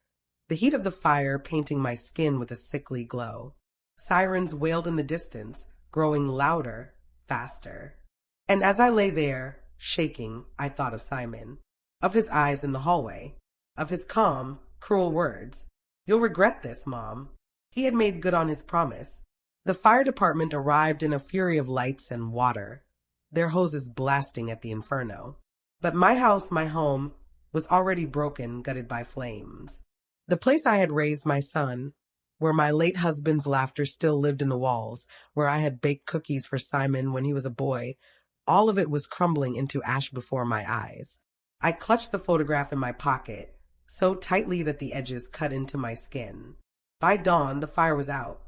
[SPEAKER 1] the heat of the fire painting my skin with a sickly glow. Sirens wailed in the distance, growing louder, faster. And as I lay there, shaking, I thought of Simon, of his eyes in the hallway, of his calm, cruel words. "You'll regret this, Mom." He had made good on his promise. The fire department arrived in a fury of lights and water, their hoses blasting at the inferno. But my house, my home, was already broken, gutted by flames. The place I had raised my son, where my late husband's laughter still lived in the walls, where I had baked cookies for Simon when he was a boy, all of it was crumbling into ash before my eyes. I clutched the photograph in my pocket, so tightly that the edges cut into my skin. By dawn, the fire was out.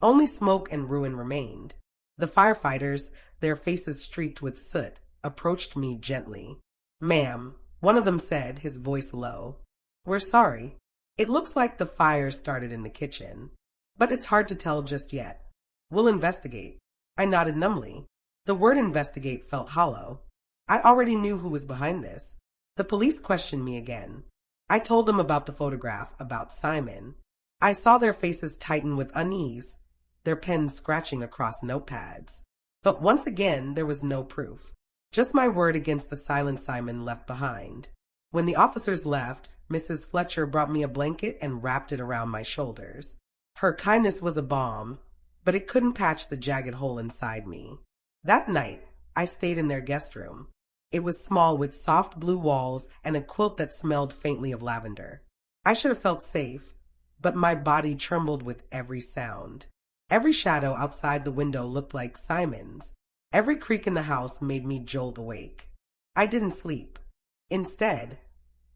[SPEAKER 1] Only smoke and ruin remained. The firefighters, their faces streaked with soot, approached me gently. "Ma'am," one of them said, his voice low, "we're sorry. It looks like the fire started in the kitchen, but it's hard to tell just yet. We'll investigate." I nodded numbly. The word investigate felt hollow. I already knew who was behind this. The police questioned me again. I told them about the photograph, about Simon. I saw their faces tighten with unease, their pens scratching across notepads. But once again, there was no proof. Just my word against the silent Simon left behind. When the officers left, Mrs. Fletcher brought me a blanket and wrapped it around my shoulders. Her kindness was a balm, but it couldn't patch the jagged hole inside me. That night, I stayed in their guest room. It was small with soft blue walls and a quilt that smelled faintly of lavender. I should have felt safe, but my body trembled with every sound. Every shadow outside the window looked like Simon's. Every creak in the house made me jolt awake. I didn't sleep. Instead,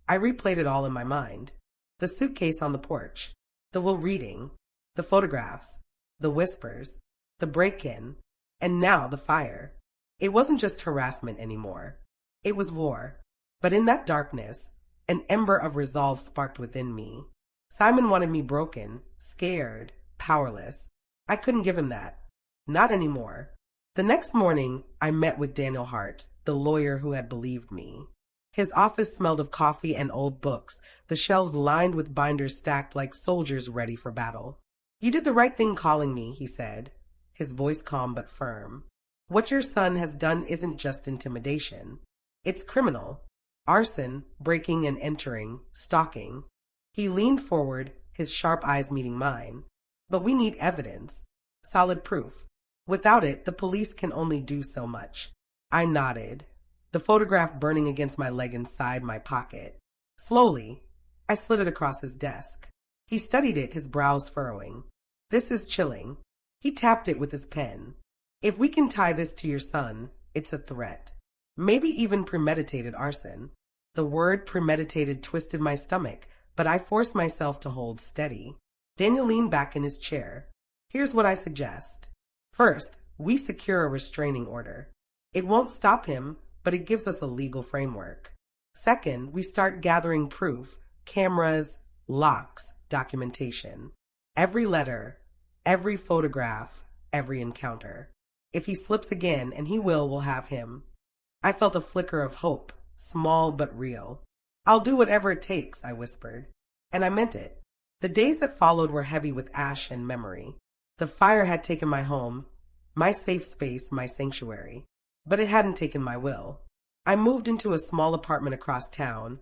[SPEAKER 1] I replayed it all in my mind. The suitcase on the porch, the will reading, the photographs, the whispers, the break-in, and now the fire. It wasn't just harassment anymore. It was war. But in that darkness, an ember of resolve sparked within me. Simon wanted me broken, scared, powerless. I couldn't give him that. Not anymore. The next morning, I met with Daniel Hart, the lawyer who had believed me. His office smelled of coffee and old books, the shelves lined with binders stacked like soldiers ready for battle. "You did the right thing calling me," he said, his voice calm but firm. "What your son has done isn't just intimidation. It's criminal. Arson, breaking and entering, stalking." He leaned forward, his sharp eyes meeting mine. "But we need evidence. Solid proof. Without it, the police can only do so much." I nodded, the photograph burning against my leg inside my pocket. Slowly, I slid it across his desk. He studied it, his brows furrowing. "This is chilling." He tapped it with his pen. "If we can tie this to your son, it's a threat. Maybe even premeditated arson." The word premeditated twisted my stomach, but I forced myself to hold steady. Daniel leaned back in his chair. "Here's what I suggest. First, we secure a restraining order. It won't stop him, but it gives us a legal framework. Second, we start gathering proof, cameras, locks, documentation. Every letter, every photograph, every encounter. If he slips again, and he will, we'll have him." I felt a flicker of hope, small but real. "I'll do whatever it takes," I whispered. And I meant it. The days that followed were heavy with ash and memory. The fire had taken my home, my safe space, my sanctuary. But it hadn't taken my will. I moved into a small apartment across town,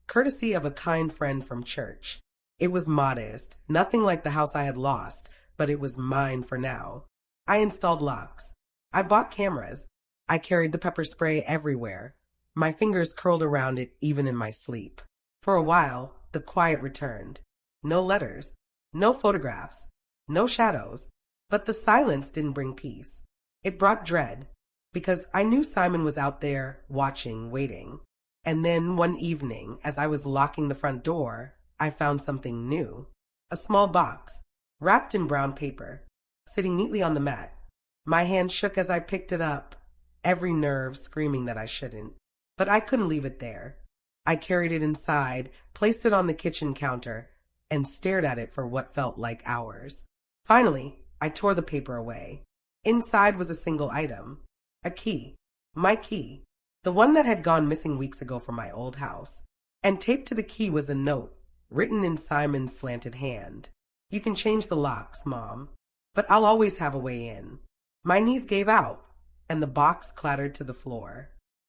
[SPEAKER 1] courtesy of a kind friend from church. It was modest, nothing like the house I had lost, but it was mine for now. I installed locks. I bought cameras. I carried the pepper spray everywhere. My fingers curled around it even in my sleep. For a while, the quiet returned. No letters, no photographs, no shadows. But the silence didn't bring peace. It brought dread, because I knew Simon was out there, watching, waiting. And then one evening, as I was locking the front door, I found something new. A small box, wrapped in brown paper, sitting neatly on the mat. My hand shook as I picked it up, every nerve screaming that I shouldn't. But I couldn't leave it there. I carried it inside, placed it on the kitchen counter, and stared at it for what felt like hours. Finally, I tore the paper away. Inside was a single item. A key. My key. The one that had gone missing weeks ago from my old house. And taped to the key was a note, written in Simon's slanted hand. "You can change the locks, Mom, but I'll always have a way in." My knees gave out, and the box clattered to the floor.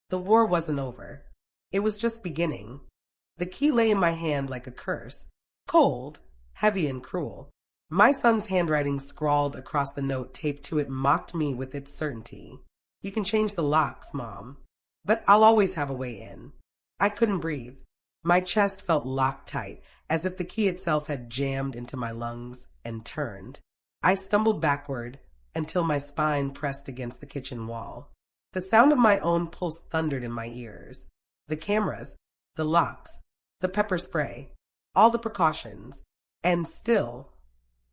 [SPEAKER 1] The war wasn't over. It was just beginning. The key lay in my hand like a curse, cold, heavy, and cruel. My son's handwriting scrawled across the note taped to it mocked me with its certainty. "You can change the locks, Mom, but I'll always have a way in." I couldn't breathe. My chest felt locked tight, as if the key itself had jammed into my lungs and turned. I stumbled backward until my spine pressed against the kitchen wall. The sound of my own pulse thundered in my ears. The cameras, the locks, the pepper spray, all the precautions, and still,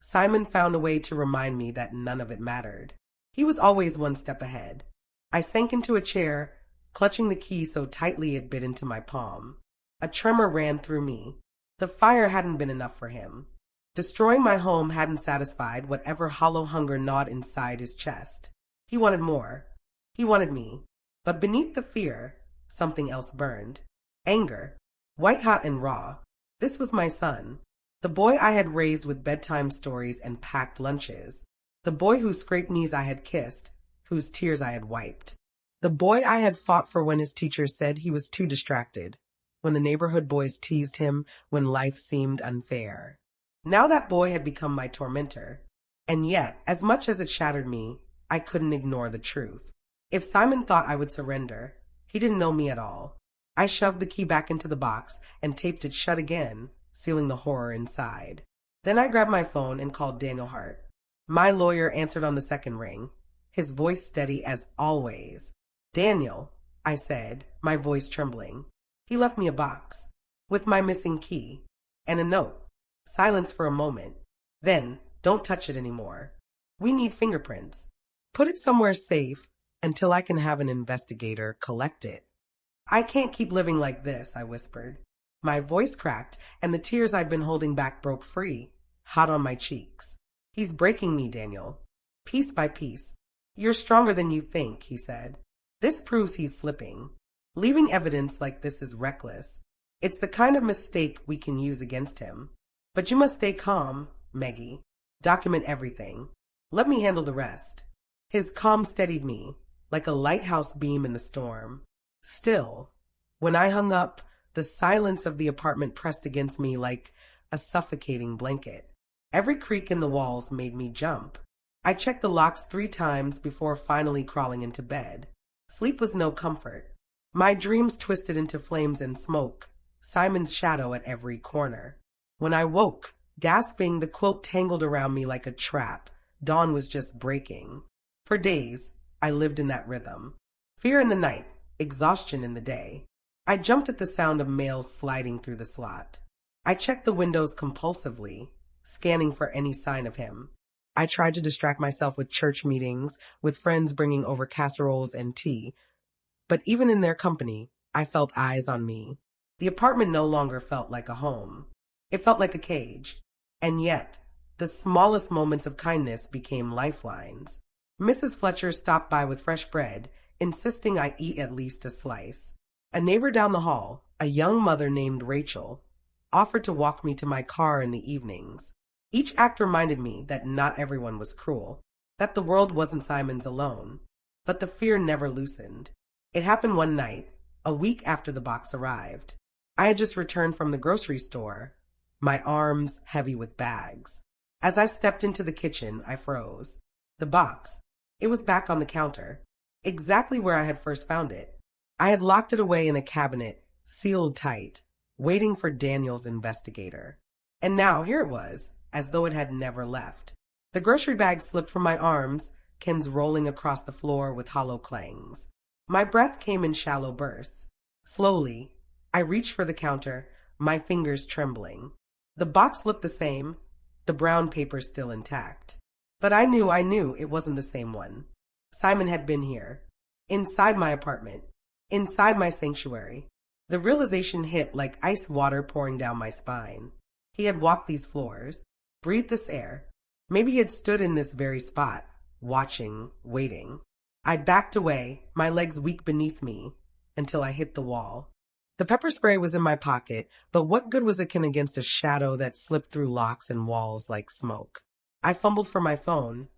[SPEAKER 1] Simon found a way to remind me that none of it mattered. He was always one step ahead. I sank into a chair, clutching the key so tightly it bit into my palm. A tremor ran through me. The fire hadn't been enough for him. Destroying my home hadn't satisfied whatever hollow hunger gnawed inside his chest. He wanted more. He wanted me. But beneath the fear, something else burned. Anger. White hot and raw. This was my son. The boy I had raised with bedtime stories and packed lunches. The boy whose scraped knees I had kissed, whose tears I had wiped. The boy I had fought for when his teacher said he was too distracted, when the neighborhood boys teased him, when life seemed unfair. Now that boy had become my tormentor. And yet, as much as it shattered me, I couldn't ignore the truth. If Simon thought I would surrender, he didn't know me at all. I shoved the key back into the box and taped it shut again, sealing the horror inside. Then I grabbed my phone and called Daniel Hart. My lawyer answered on the second ring, his voice steady as always. "Daniel," I said, my voice trembling. He left me a box with my missing key and a note. Silence for a moment. Then, "Don't touch it anymore. We need fingerprints. Put it somewhere safe until I can have an investigator collect it." "I can't keep living like this," I whispered. My voice cracked, and the tears I'd been holding back broke free, hot on my cheeks. "He's breaking me, Daniel. Piece by piece. You're stronger than you think," he said. "This proves he's slipping. Leaving evidence like this is reckless. It's the kind of mistake we can use against him. But you must stay calm, Maggie. Document everything. Let me handle the rest." His calm steadied me, like a lighthouse beam in the storm. Still, when I hung up, the silence of the apartment pressed against me like a suffocating blanket. Every creak in the walls made me jump. I checked the locks 3 times before finally crawling into bed. Sleep was no comfort. My dreams twisted into flames and smoke, Simon's shadow at every corner. When I woke, gasping, the quilt tangled around me like a trap. Dawn was just breaking. For days, I lived in that rhythm. Fear in the night, exhaustion in the day. I jumped at the sound of mail sliding through the slot. I checked the windows compulsively, scanning for any sign of him. I tried to distract myself with church meetings, with friends bringing over casseroles and tea. But even in their company, I felt eyes on me. The apartment no longer felt like a home. It felt like a cage. And yet, the smallest moments of kindness became lifelines. Mrs. Fletcher stopped by with fresh bread, insisting I eat at least a slice. A neighbor down the hall, a young mother named Rachel, offered to walk me to my car in the evenings. Each act reminded me that not everyone was cruel, that the world wasn't Simon's alone. But the fear never loosened. It happened one night, a week after the box arrived. I had just returned from the grocery store, my arms heavy with bags. As I stepped into the kitchen, I froze. The box, it was back on the counter, exactly where I had first found it. I had locked it away in a cabinet, sealed tight, waiting for Daniel's investigator. And now here it was, as though it had never left. The grocery bag slipped from my arms, cans rolling across the floor with hollow clangs. My breath came in shallow bursts. Slowly, I reached for the counter, my fingers trembling. The box looked the same, the brown paper still intact. But I knew it wasn't the same one. Simon had been here, inside my apartment, inside my sanctuary. The realization hit like ice water pouring down my spine. He had walked these floors, breathed this air. Maybe he had stood in this very spot, watching, waiting. I backed away, my legs weak beneath me, until I hit the wall. The pepper spray was in my pocket, but what good was it against a shadow that slipped through locks and walls like smoke? I fumbled for my phone,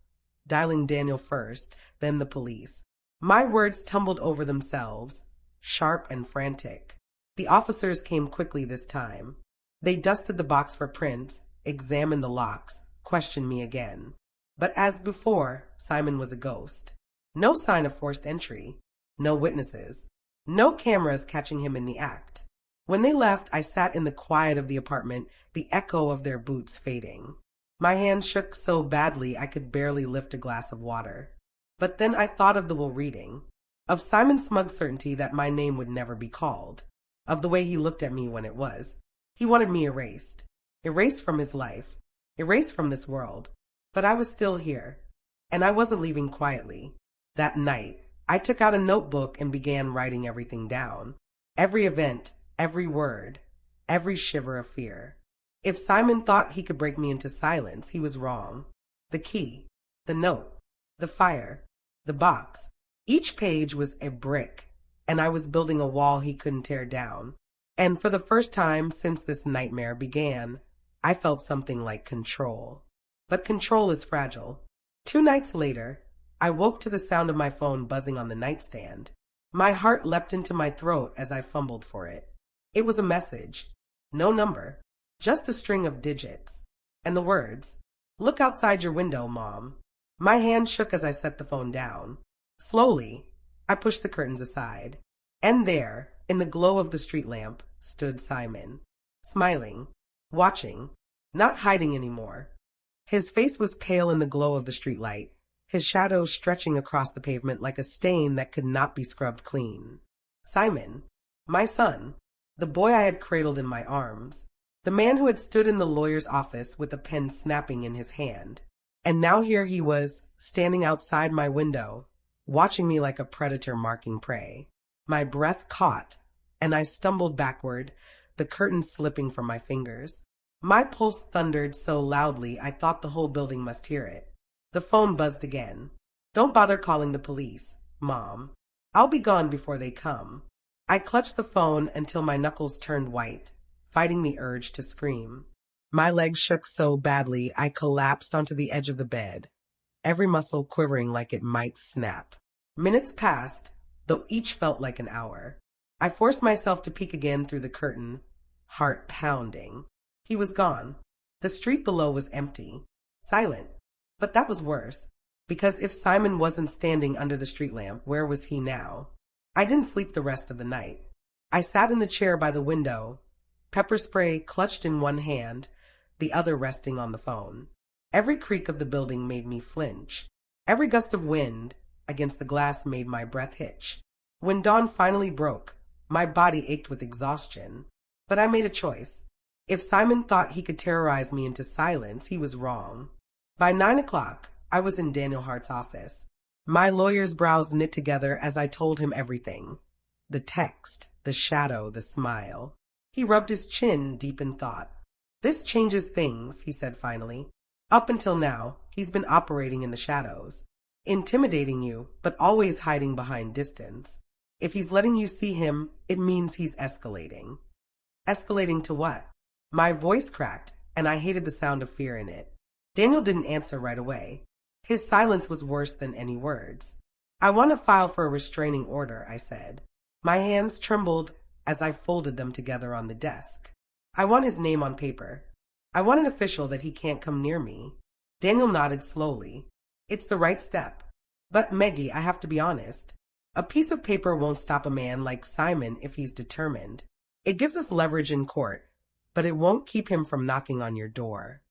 [SPEAKER 1] dialing Daniel first, then the police. My words tumbled over themselves, sharp and frantic. The officers came quickly this time. They dusted the box for prints, examined the locks, questioned me again. But as before, Simon was a ghost. No sign of forced entry. No witnesses. No cameras catching him in the act. When they left, I sat in the quiet of the apartment, the echo of their boots fading. My hand shook so badly I could barely lift a glass of water. But then I thought of the will reading, of Simon's smug certainty that my name would never be called, of the way he looked at me when it was. He wanted me erased. Erased from his life. Erased from this world. But I was still here. And I wasn't leaving quietly. That night, I took out a notebook and began writing everything down. Every event, every word, every shiver of fear. If Simon thought he could break me into silence, he was wrong. The key, the note, the fire, the box. Each page was a brick, and I was building a wall he couldn't tear down. And for the first time since this nightmare began, I felt something like control. But control is fragile. 2 nights later, I woke to the sound of my phone buzzing on the nightstand. My heart leapt into my throat as I fumbled for it. It was a message. No number. Just a string of digits. And the words, "Look outside your window, Mom." My hand shook as I set the phone down. Slowly, I pushed the curtains aside. And there, in the glow of the street lamp, stood Simon. Smiling. Watching. Not hiding anymore. His face was pale in the glow of the streetlight, his shadow stretching across the pavement like a stain that could not be scrubbed clean. Simon. My son. The boy I had cradled in my arms. The man who had stood in the lawyer's office with a pen snapping in his hand. And now here he was, standing outside my window, watching me like a predator marking prey. My breath caught, and I stumbled backward, the curtain slipping from my fingers. My pulse thundered so loudly I thought the whole building must hear it. The phone buzzed again. "Don't bother calling the police, Mom. I'll be gone before they come." I clutched the phone until my knuckles turned white, fighting the urge to scream. My legs shook so badly I collapsed onto the edge of the bed, every muscle quivering like it might snap. Minutes passed, though each felt like an hour. I forced myself to peek again through the curtain, heart pounding. He was gone. The street below was empty, silent. But that was worse, because if Simon wasn't standing under the street lamp, where was he now? I didn't sleep the rest of the night. I sat in the chair by the window, pepper spray clutched in one hand, the other resting on the phone. Every creak of the building made me flinch. Every gust of wind against the glass made my breath hitch. When dawn finally broke, my body ached with exhaustion. But I made a choice. If Simon thought he could terrorize me into silence, he was wrong. By 9 o'clock, I was in Daniel Hart's office. My lawyer's brows knit together as I told him everything. The text, the shadow, the smile. He rubbed his chin deep in thought. "This changes things," he said finally. "Up until now, he's been operating in the shadows, intimidating you, but always hiding behind distance. If he's letting you see him, it means he's escalating." Escalating to what? My voice cracked, and I hated the sound of fear in it. Daniel didn't answer right away. His silence was worse than any words. "I want to file for a restraining order," I said. My hands trembled as I folded them together on the desk. "I want his name on paper. I want it official that he can't come near me." Daniel nodded slowly. "It's the right step. But Maggie, I have to be honest. A piece of paper won't stop a man like Simon if he's determined. It gives us leverage in court, but it won't keep him from knocking on your door."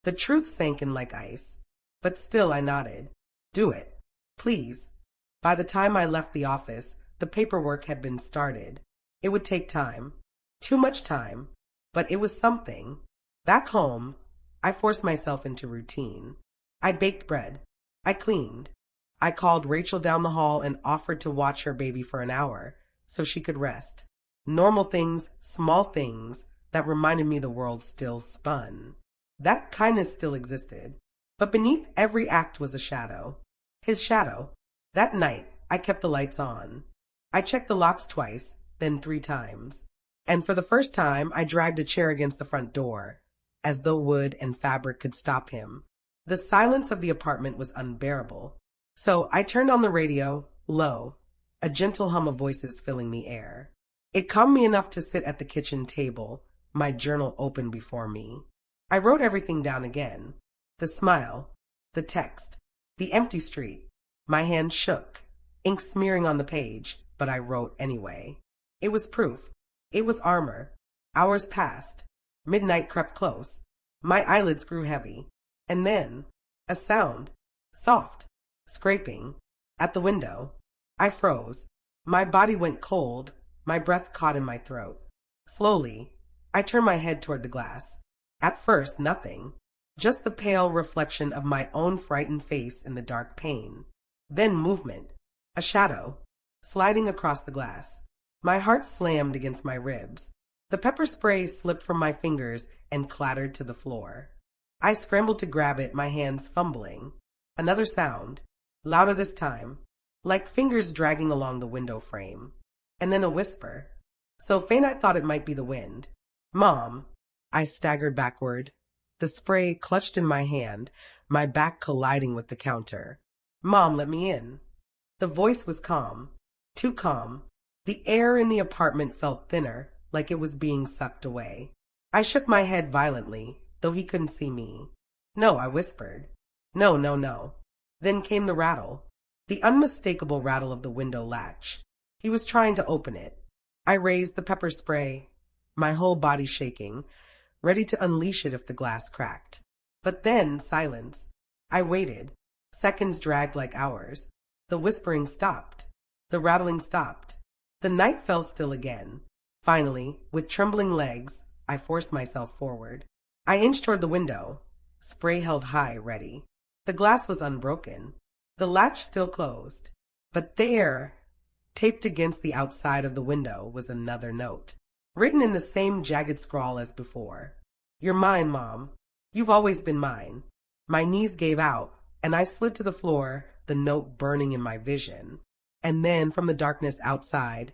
[SPEAKER 1] The truth sank in like ice, but still I nodded. "Do it. Please." By the time I left the office, the paperwork had been started. It would take time. Too much time. But it was something. Back home, I forced myself into routine. I baked bread. I cleaned. I called Rachel down the hall and offered to watch her baby for an hour so she could rest. Normal things, small things that reminded me the world still spun. That kindness still existed. But beneath every act was a shadow. His shadow. That night, I kept the lights on. I checked the locks twice, then 3 times. And for the first time, I dragged a chair against the front door, as though wood and fabric could stop him. The silence of the apartment was unbearable. So I turned on the radio, Low, a gentle hum of voices filling the air. It calmed me enough to sit at the kitchen table, my journal open before me. I wrote everything down again. The smile, the text, the empty street. My hand shook, ink smearing on the page, but I wrote anyway. It was proof. It was armor. Hours passed. Midnight crept close. My eyelids grew heavy. And then, a sound. Soft. Scraping. At the window. I froze. My body went cold. My breath caught in my throat. Slowly, I turned my head toward the glass. At first, nothing. Just the pale reflection of my own frightened face in the dark pane. Then movement. A shadow. Sliding across the glass. My heart slammed against my ribs. The pepper spray slipped from my fingers and clattered to the floor. I scrambled to grab it, my hands fumbling. Another sound. Louder this time. Like fingers dragging along the window frame. And then a whisper. So faint I thought it might be the wind. Mom. I staggered backward. The spray clutched in my hand, my back colliding with the counter. Mom, let me in. The voice was calm. Too calm. The air in the apartment felt thinner, like it was being sucked away. I shook my head violently, though he couldn't see me. No, I whispered. No, no, no. Then came the rattle. The unmistakable rattle of the window latch. He was trying to open it. I raised the pepper spray, my whole body shaking, ready to unleash it if the glass cracked. But then silence. I waited. Seconds dragged like hours. The whispering stopped. The rattling stopped. The night fell still again. Finally, with trembling legs, I forced myself forward. I inched toward the window, spray held high, ready. The glass was unbroken. The latch still closed. But there, taped against the outside of the window, was another note, written in the same jagged scrawl as before. You're mine, Mom. You've always been mine. My knees gave out, and I slid to the floor, the note burning in my vision. And then, from the darkness outside,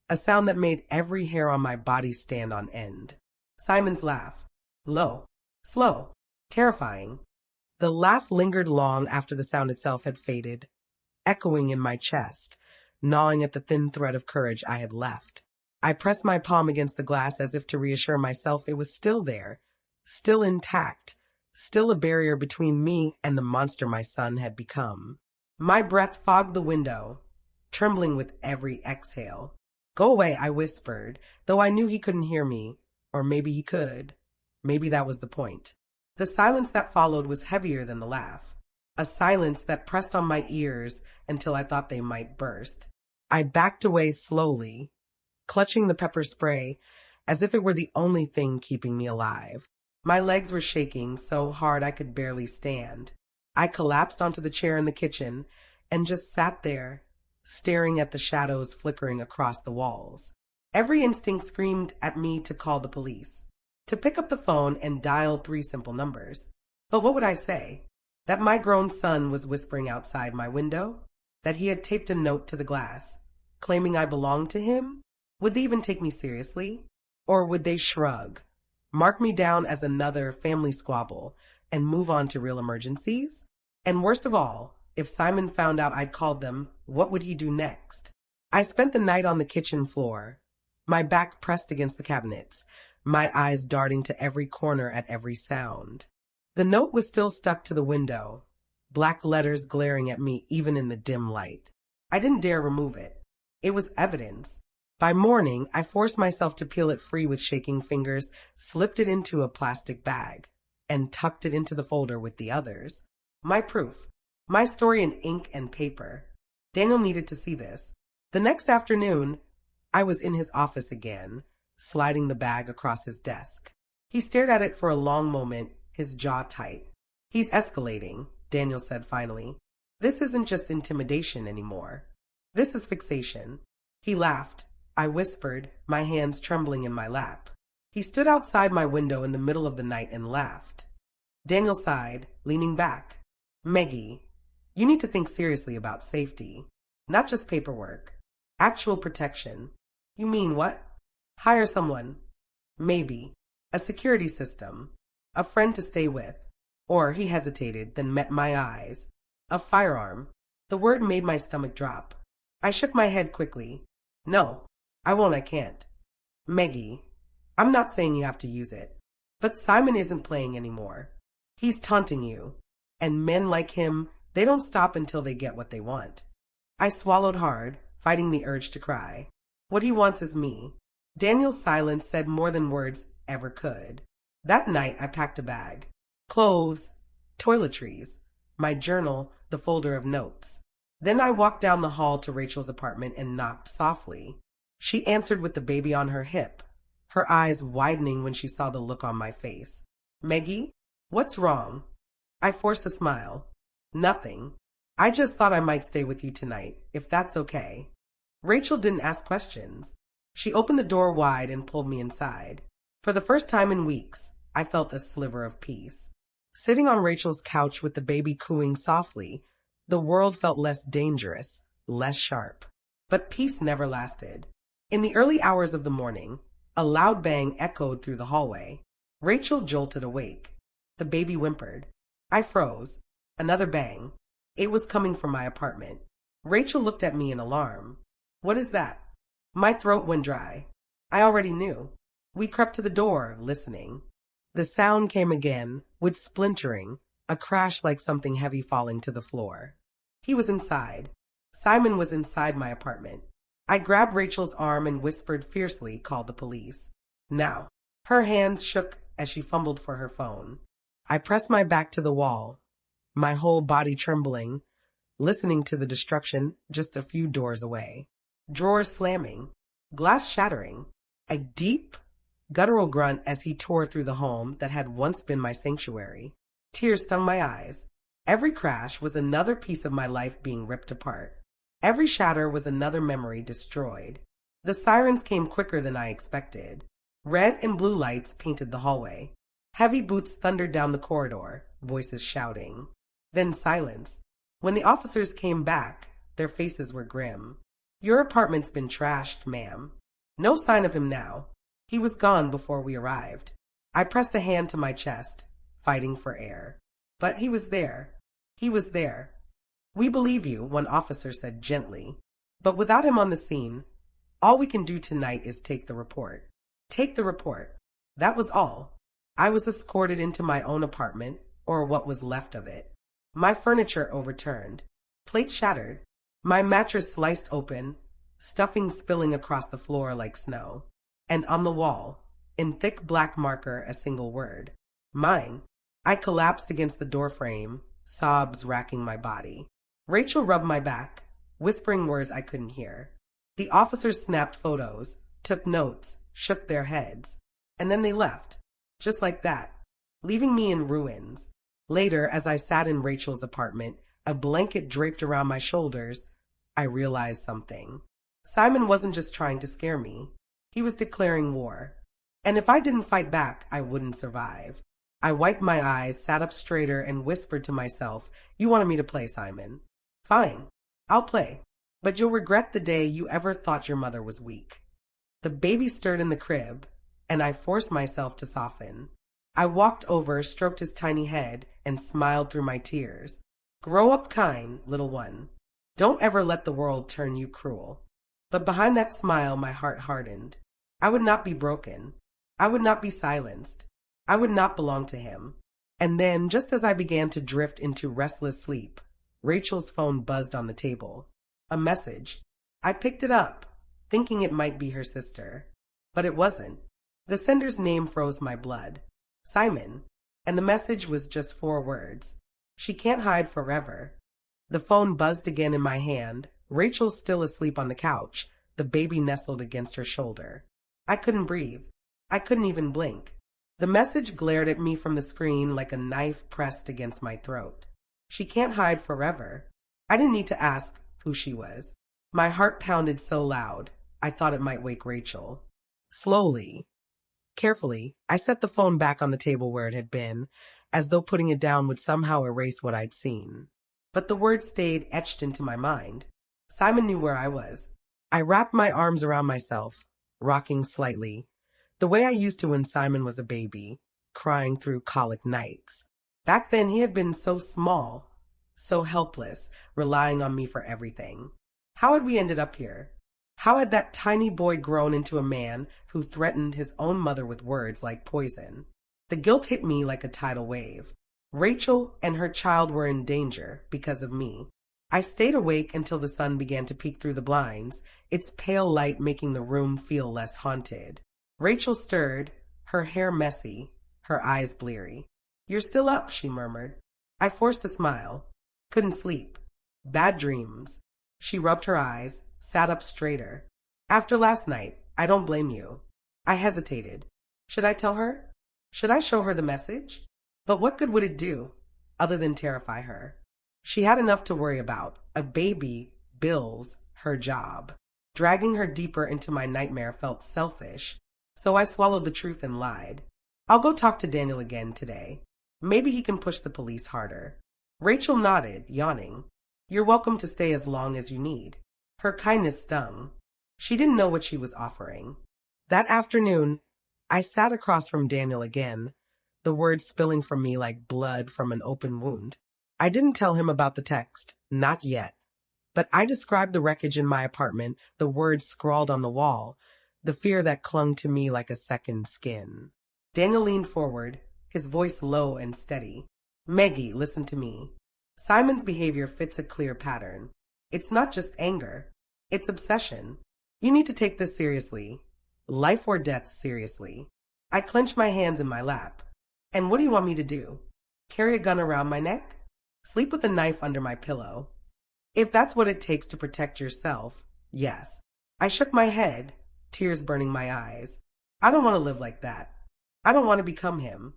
[SPEAKER 1] a sound that made every hair on my body stand on end. Simon's laugh. Low, slow, terrifying. The laugh lingered long after the sound itself had faded, echoing in my chest, gnawing at the thin thread of courage I had left. I pressed my palm against the glass as if to reassure myself it was still there, still intact, still a barrier between me and the monster my son had become. My breath fogged the window, trembling with every exhale. Go away, I whispered, though I knew he couldn't hear me. Or maybe he could. Maybe that was the point. The silence that followed was heavier than the laugh. A silence that pressed on my ears until I thought they might burst. I backed away slowly, clutching the pepper spray as if it were the only thing keeping me alive. My legs were shaking so hard I could barely stand. I collapsed onto the chair in the kitchen and just sat there, staring at the shadows flickering across the walls. Every instinct screamed at me to call the police, to pick up the phone and dial 3 simple numbers. But what would I say? That my grown son was whispering outside my window? That he had taped a note to the glass, claiming I belonged to him? Would they even take me seriously? Or would they shrug, mark me down as another family squabble, and move on to real emergencies? And worst of all, if Simon found out I'd called them, what would he do next? I spent the night on the kitchen floor, my back pressed against the cabinets, my eyes darting to every corner at every sound. The note was still stuck to the window, black letters glaring at me even in the dim light. I didn't dare remove it. It was evidence. By morning, I forced myself to peel it free with shaking fingers, slipped it into a plastic bag, and tucked it into the folder with the others. My proof. My story in ink and paper. Daniel needed to see this. The next afternoon, I was in his office again, sliding the bag across his desk. He stared at it for a long moment, his jaw tight. He's escalating, Daniel said finally. This isn't just intimidation anymore. This is fixation. He laughed. I whispered, my hands trembling in my lap. He stood outside my window in the middle of the night and laughed. Daniel sighed, leaning back. Maggie, you need to think seriously about safety. Not just paperwork. Actual protection. You mean what? Hire someone. Maybe. A security system. A friend to stay with. Or, he hesitated, then met my eyes. A firearm. The word made my stomach drop. I shook my head quickly. No, I won't, I can't. Maggie, I'm not saying you have to use it, but Simon isn't playing anymore. He's taunting you, and men like him, they don't stop until they get what they want. I swallowed hard, fighting the urge to cry. What he wants is me. Daniel's silence said more than words ever could. That night I packed a bag. Clothes, toiletries, my journal, the folder of notes. Then I walked down the hall to Rachel's apartment and knocked softly. She answered with the baby on her hip, her eyes widening when she saw the look on my face. Maggie, what's wrong? I forced a smile. Nothing. I just thought I might stay with you tonight, if that's okay. Rachel didn't ask questions. She opened the door wide and pulled me inside. For the first time in weeks, I felt a sliver of peace. Sitting on Rachel's couch with the baby cooing softly, the world felt less dangerous, less sharp. But peace never lasted. In the early hours of the morning, a loud bang echoed through the hallway. Rachel jolted awake. The baby whimpered. I froze. Another bang. It was coming from my apartment. Rachel looked at me in alarm. What is that? My throat went dry. I already knew. We crept to the door, listening. The sound came again, with splintering, a crash like something heavy falling to the floor. He was inside. Simon was inside my apartment. I grabbed Rachel's arm and whispered fiercely, call the police. Now. Her hands shook as she fumbled for her phone. I pressed my back to the wall, my whole body trembling, listening to the destruction just a few doors away. Drawers slamming, glass shattering, a deep, guttural grunt as he tore through the home that had once been my sanctuary. Tears stung my eyes. Every crash was another piece of my life being ripped apart. Every shatter was another memory destroyed. The sirens came quicker than I expected. Red and blue lights painted the hallway. Heavy boots thundered down the corridor, voices shouting. Then silence. When the officers came back, their faces were grim. Your apartment's been trashed, ma'am. No sign of him now. He was gone before we arrived. I pressed a hand to my chest, fighting for air. But he was there. He was there. We believe you, one officer said gently. But without him on the scene, all we can do tonight is take the report. Take the report. That was all. I was escorted into my own apartment, or what was left of it. My furniture overturned. Plates shattered. My mattress sliced open, stuffing spilling across the floor like snow. And on the wall, in thick black marker, a single word. Mine. I collapsed against the doorframe, sobs racking my body. Rachel rubbed my back, whispering words I couldn't hear. The officers snapped photos, took notes, shook their heads, and then they left, just like that, leaving me in ruins. Later, as I sat in Rachel's apartment, a blanket draped around my shoulders, I realized something. Simon wasn't just trying to scare me. He was declaring war. And if I didn't fight back, I wouldn't survive. I wiped my eyes, sat up straighter, and whispered to myself, you wanted me to play, Simon. Fine, I'll play. But you'll regret the day you ever thought your mother was weak. The baby stirred in the crib, and I forced myself to soften. I walked over, stroked his tiny head, and smiled through my tears. Grow up kind, little one. Don't ever let the world turn you cruel. But behind that smile, my heart hardened. I would not be broken. I would not be silenced. I would not belong to him. And then, just as I began to drift into restless sleep, Rachel's phone buzzed on the table. A message. I picked it up, thinking it might be her sister. But it wasn't. The sender's name froze my blood. Simon. And the message was just 4 words. She can't hide forever. The phone buzzed again in my hand. Rachel's still asleep on the couch, the baby nestled against her shoulder. I couldn't breathe. I couldn't even blink. The message glared at me from the screen like a knife pressed against my throat. She can't hide forever. I didn't need to ask who she was. My heart pounded so loud, I thought it might wake Rachel. Slowly, carefully, I set the phone back on the table where it had been, as though putting it down would somehow erase what I'd seen. But the words stayed etched into my mind. Simon knew where I was. I wrapped my arms around myself, rocking slightly, the way I used to when Simon was a baby, crying through colic nights. Back then he had been so small, so helpless, relying on me for everything. How had we ended up here? How had that tiny boy grown into a man who threatened his own mother with words like poison? The guilt hit me like a tidal wave. Rachel and her child were in danger because of me. I stayed awake until the sun began to peek through the blinds, its pale light making the room feel less haunted. Rachel stirred, her hair messy, her eyes bleary. "You're still up," she murmured. I forced a smile. Couldn't sleep. Bad dreams. She rubbed her eyes, sat up straighter. "After last night, I don't blame you." I hesitated. Should I tell her? Should I show her the message? But what good would it do, other than terrify her? She had enough to worry about. A baby, bills, her job. Dragging her deeper into my nightmare felt selfish, so I swallowed the truth and lied. "I'll go talk to Daniel again today. Maybe he can push the police harder." Rachel nodded, yawning. "You're welcome to stay as long as you need." Her kindness stung. She didn't know what she was offering. That afternoon, I sat across from Daniel again, the words spilling from me like blood from an open wound. I didn't tell him about the text, not yet. But I described the wreckage in my apartment, the words scrawled on the wall, the fear that clung to me like a second skin. Daniel leaned forward, his voice low and steady. "Maggie, listen to me. Simon's behavior fits a clear pattern. It's not just anger. It's obsession. You need to take this seriously. Life or death seriously." I clenched my hands in my lap. "And what do you want me to do? Carry a gun around my neck? Sleep with a knife under my pillow?" "If that's what it takes to protect yourself, yes." I shook my head, tears burning my eyes. "I don't want to live like that. I don't want to become him."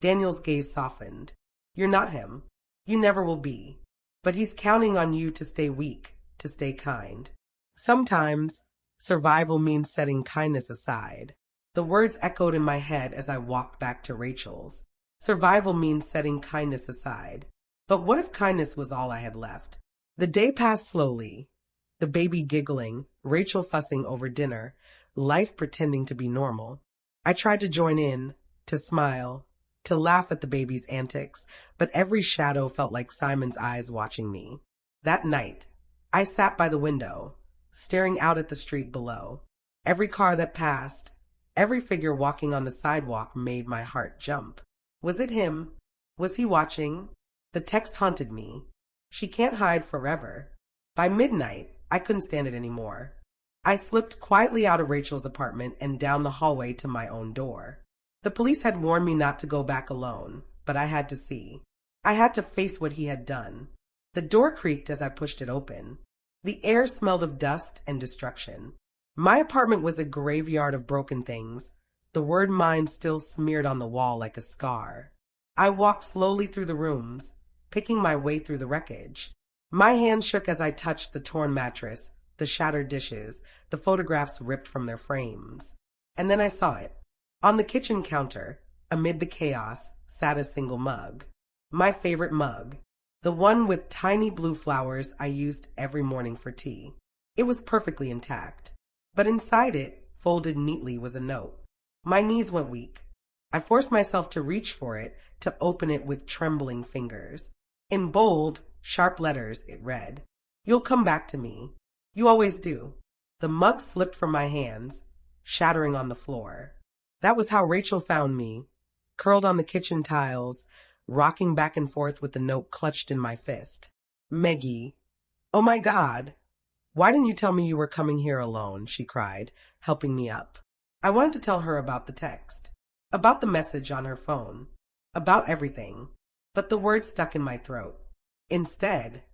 [SPEAKER 1] Daniel's gaze softened. "You're not him. You never will be. But he's counting on you to stay weak, to stay kind. Sometimes, survival means setting kindness aside." The words echoed in my head as I walked back to Rachel's. Survival means setting kindness aside. But what if kindness was all I had left? The day passed slowly. The baby giggling, Rachel fussing over dinner, life pretending to be normal. I tried to join in, to smile, to laugh at the baby's antics, but every shadow felt like Simon's eyes watching me. That night, I sat by the window, staring out at the street below. Every car that passed, every figure walking on the sidewalk made my heart jump. Was it him? Was he watching? The text haunted me. She can't hide forever. By midnight, I couldn't stand it anymore. I slipped quietly out of Rachel's apartment and down the hallway to my own door. The police had warned me not to go back alone, but I had to see. I had to face what he had done. The door creaked as I pushed it open. The air smelled of dust and destruction. My apartment was a graveyard of broken things, the word "mine" still smeared on the wall like a scar. I walked slowly through the rooms, picking my way through the wreckage. My hand shook as I touched the torn mattress, the shattered dishes, the photographs ripped from their frames. And then I saw it. On the kitchen counter, amid the chaos, sat a single mug. My favorite mug. The one with tiny blue flowers I used every morning for tea. It was perfectly intact. But inside it, folded neatly, was a note. My knees went weak. I forced myself to reach for it, to open it with trembling fingers. In bold, sharp letters, it read, "You'll come back to me. You always do." The mug slipped from my hands, shattering on the floor. That was how Rachel found me, curled on the kitchen tiles, rocking back and forth with the note clutched in my fist. "Maggie, oh my God, why didn't you tell me you were coming here alone?" she cried, helping me up. I wanted to tell her about the text, about the message on her phone, about everything, but the words stuck in my throat. Instead,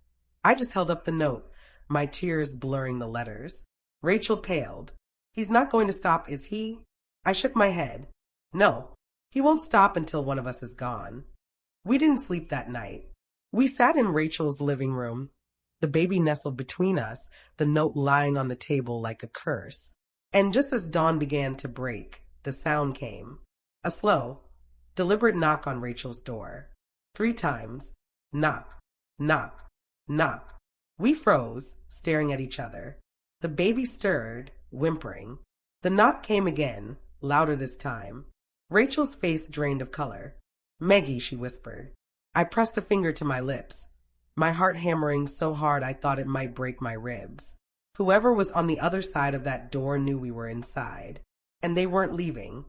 [SPEAKER 1] I just held up the note, my tears blurring the letters. Rachel paled. "He's not going to stop, is he?" I shook my head. "No, he won't stop until one of us is gone." We didn't sleep that night. We sat in Rachel's living room, the baby nestled between us, the note lying on the table like a curse. And just as dawn began to break, the sound came. A slow, deliberate knock on Rachel's door. 3 times. Knock, knock, knock. We froze, staring at each other. The baby stirred, whimpering. The knock came again, louder this time. Rachel's face drained of color. "Maggie," she whispered. I pressed a finger to my lips, my heart hammering so hard I thought it might break my ribs. Whoever was on the other side of that door knew we were inside, and they weren't leaving.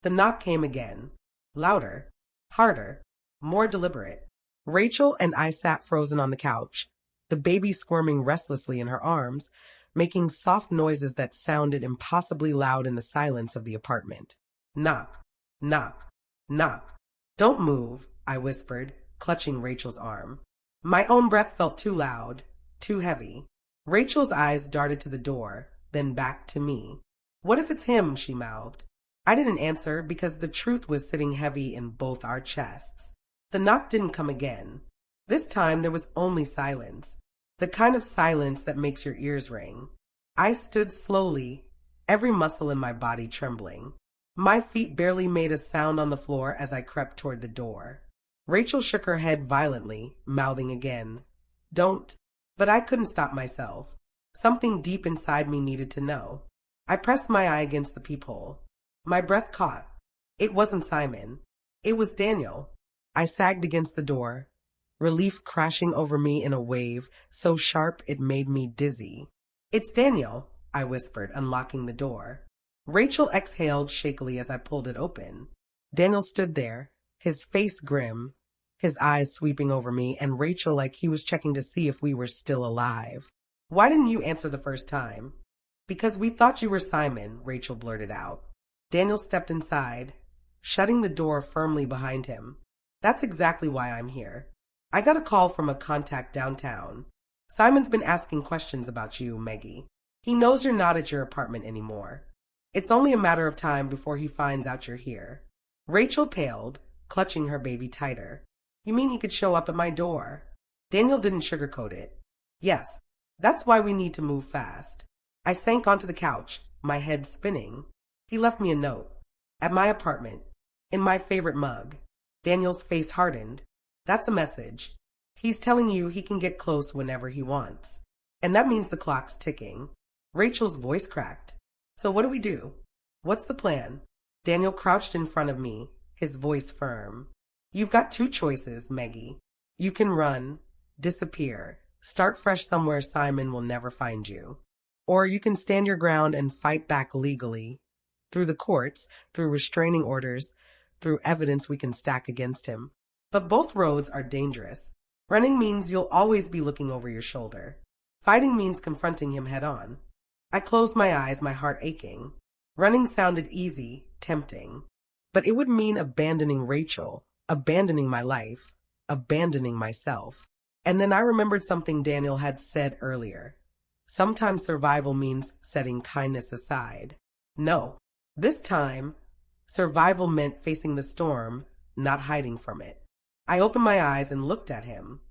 [SPEAKER 1] The knock came again, louder, harder, more deliberate. Rachel and I sat frozen on the couch, the baby squirming restlessly in her arms, making soft noises that sounded impossibly loud in the silence of the apartment. Knock, knock, knock. Don't move, I whispered, clutching Rachel's arm. My own breath felt too loud, too heavy. Rachel's eyes darted to the door, then back to me. What if it's him? She mouthed. I didn't answer because the truth was sitting heavy in both our chests. The knock didn't come again. This time there was only silence, the kind of silence that makes your ears ring. I stood slowly, every muscle in my body trembling. My feet barely made a sound on the floor as I crept toward the door. Rachel shook her head violently, mouthing again, "Don't." But I couldn't stop myself. Something deep inside me needed to know. I pressed my eye against the peephole. My breath caught. It wasn't Simon. It was Daniel. I sagged against the door, relief crashing over me in a wave so sharp it made me dizzy. "It's Daniel," I whispered, unlocking the door. Rachel exhaled shakily as I pulled it open. Daniel stood there, his face grim, his eyes sweeping over me, and Rachel like he was checking to see if we were still alive. "Why didn't you answer the first time?" "Because we thought you were Simon," Rachel blurted out. Daniel stepped inside, shutting the door firmly behind him. "That's exactly why I'm here. I got a call from a contact downtown. Simon's been asking questions about you, Maggie. He knows you're not at your apartment anymore. It's only a matter of time before he finds out you're here." Rachel paled, clutching her baby tighter. "You mean he could show up at my door?" Daniel didn't sugarcoat it. "Yes, that's why we need to move fast." I sank onto the couch, my head spinning. He left me a note. At my apartment, in my favorite mug. Daniel's face hardened. "That's a message. He's telling you he can get close whenever he wants. And that means the clock's ticking." Rachel's voice cracked. "So what do we do? What's the plan?" Daniel crouched in front of me, his voice firm. "You've got two choices, Maggie. You can run, disappear, start fresh somewhere Simon will never find you. Or you can stand your ground and fight back legally, through the courts, through restraining orders, through evidence we can stack against him. But both roads are dangerous. Running means you'll always be looking over your shoulder. Fighting means confronting him head on." I closed my eyes, my heart aching. Running sounded easy, tempting. But it would mean abandoning Rachel, abandoning my life, abandoning myself. And then I remembered something Daniel had said earlier. Sometimes survival means setting kindness aside. No, this time, survival meant facing the storm, not hiding from it. I opened my eyes and looked at him.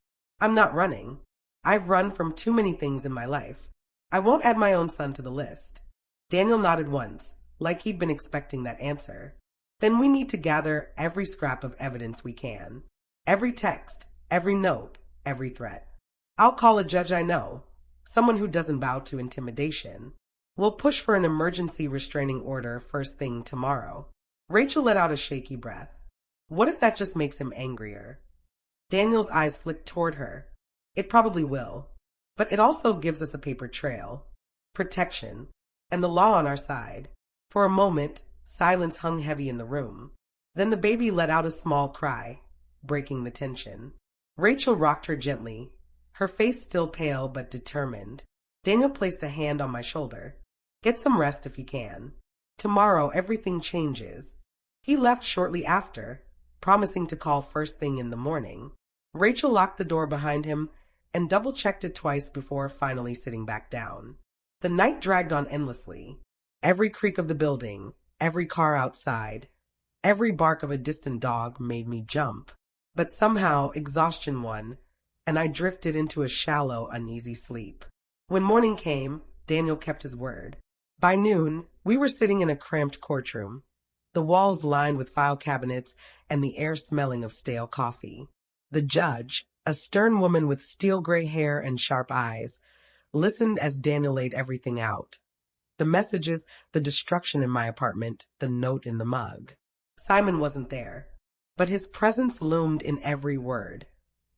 [SPEAKER 1] I'm not running. I've run from too many things in my life. I won't add my own son to the list. Daniel nodded once, like he'd been expecting that answer. "Then we need to gather every scrap of evidence we can. Every text, every note, every threat. I'll call a judge I know, someone who doesn't bow to intimidation. We'll push for an emergency restraining order first thing tomorrow." Rachel let out a shaky breath. "What if that just makes him angrier?" Daniel's eyes flicked toward her. "It probably will. But it also gives us a paper trail, protection, and the law on our side." For a moment, silence hung heavy in the room. Then the baby let out a small cry, breaking the tension. Rachel rocked her gently, her face still pale but determined. Daniel placed a hand on my shoulder. "Get some rest if you can. Tomorrow everything changes." He left shortly after, promising to call first thing in the morning. Rachel locked the door behind him and double-checked it twice before finally sitting back down. The night dragged on endlessly. Every creak of the building, every car outside, every bark of a distant dog made me jump. But somehow exhaustion won, and I drifted into a shallow, uneasy sleep. When morning came, Daniel kept his word. By noon, we were sitting in a cramped courtroom, the walls lined with file cabinets and the air smelling of stale coffee. The judge, a stern woman with steel-gray hair and sharp eyes, listened as Daniel laid everything out. The messages, the destruction in my apartment, the note in the mug. Simon wasn't there, but his presence loomed in every word,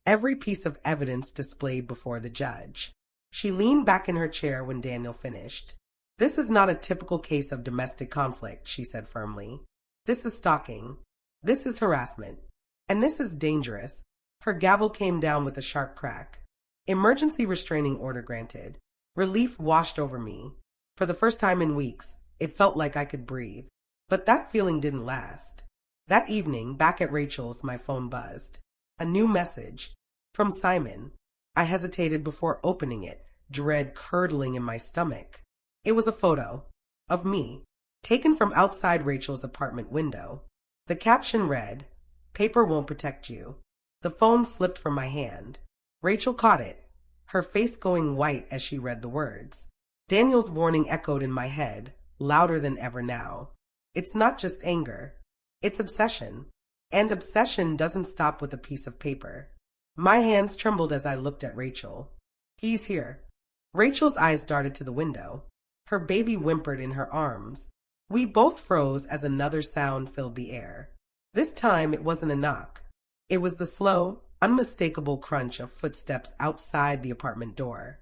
[SPEAKER 1] every piece of evidence displayed before the judge. She leaned back in her chair when Daniel finished. This is not a typical case of domestic conflict, she said firmly. This is stalking. This is harassment. And this is dangerous. Her gavel came down with a sharp crack. Emergency restraining order granted. Relief washed over me. For the first time in weeks, it felt like I could breathe. But that feeling didn't last. That evening, back at Rachel's, my phone buzzed. A new message. From Simon. I hesitated before opening it, dread curdling in my stomach. It was a photo. Of me. Taken from outside Rachel's apartment window. The caption read, "Paper won't protect you." The phone slipped from my hand. Rachel caught it, her face going white as she read the words. Daniel's warning echoed in my head, louder than ever now. It's not just anger. It's obsession. And obsession doesn't stop with a piece of paper. My hands trembled as I looked at Rachel. He's here. Rachel's eyes darted to the window. Her baby whimpered in her arms. We both froze as another sound filled the air. This time it wasn't a knock. It was the slow, unmistakable crunch of footsteps outside the apartment door.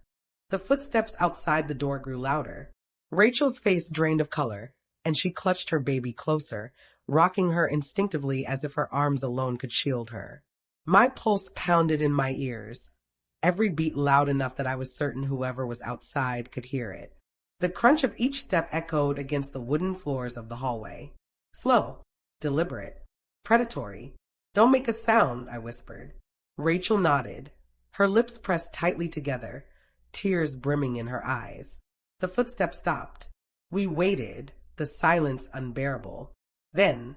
[SPEAKER 1] The footsteps outside the door grew louder. Rachel's face drained of color, and she clutched her baby closer, rocking her instinctively as if her arms alone could shield her. My pulse pounded in my ears, every beat loud enough that I was certain whoever was outside could hear it. The crunch of each step echoed against the wooden floors of the hallway. Slow, deliberate, predatory. Don't make a sound, I whispered. Rachel nodded, her lips pressed tightly together, tears brimming in her eyes. The footsteps stopped. We waited, the silence unbearable. Then,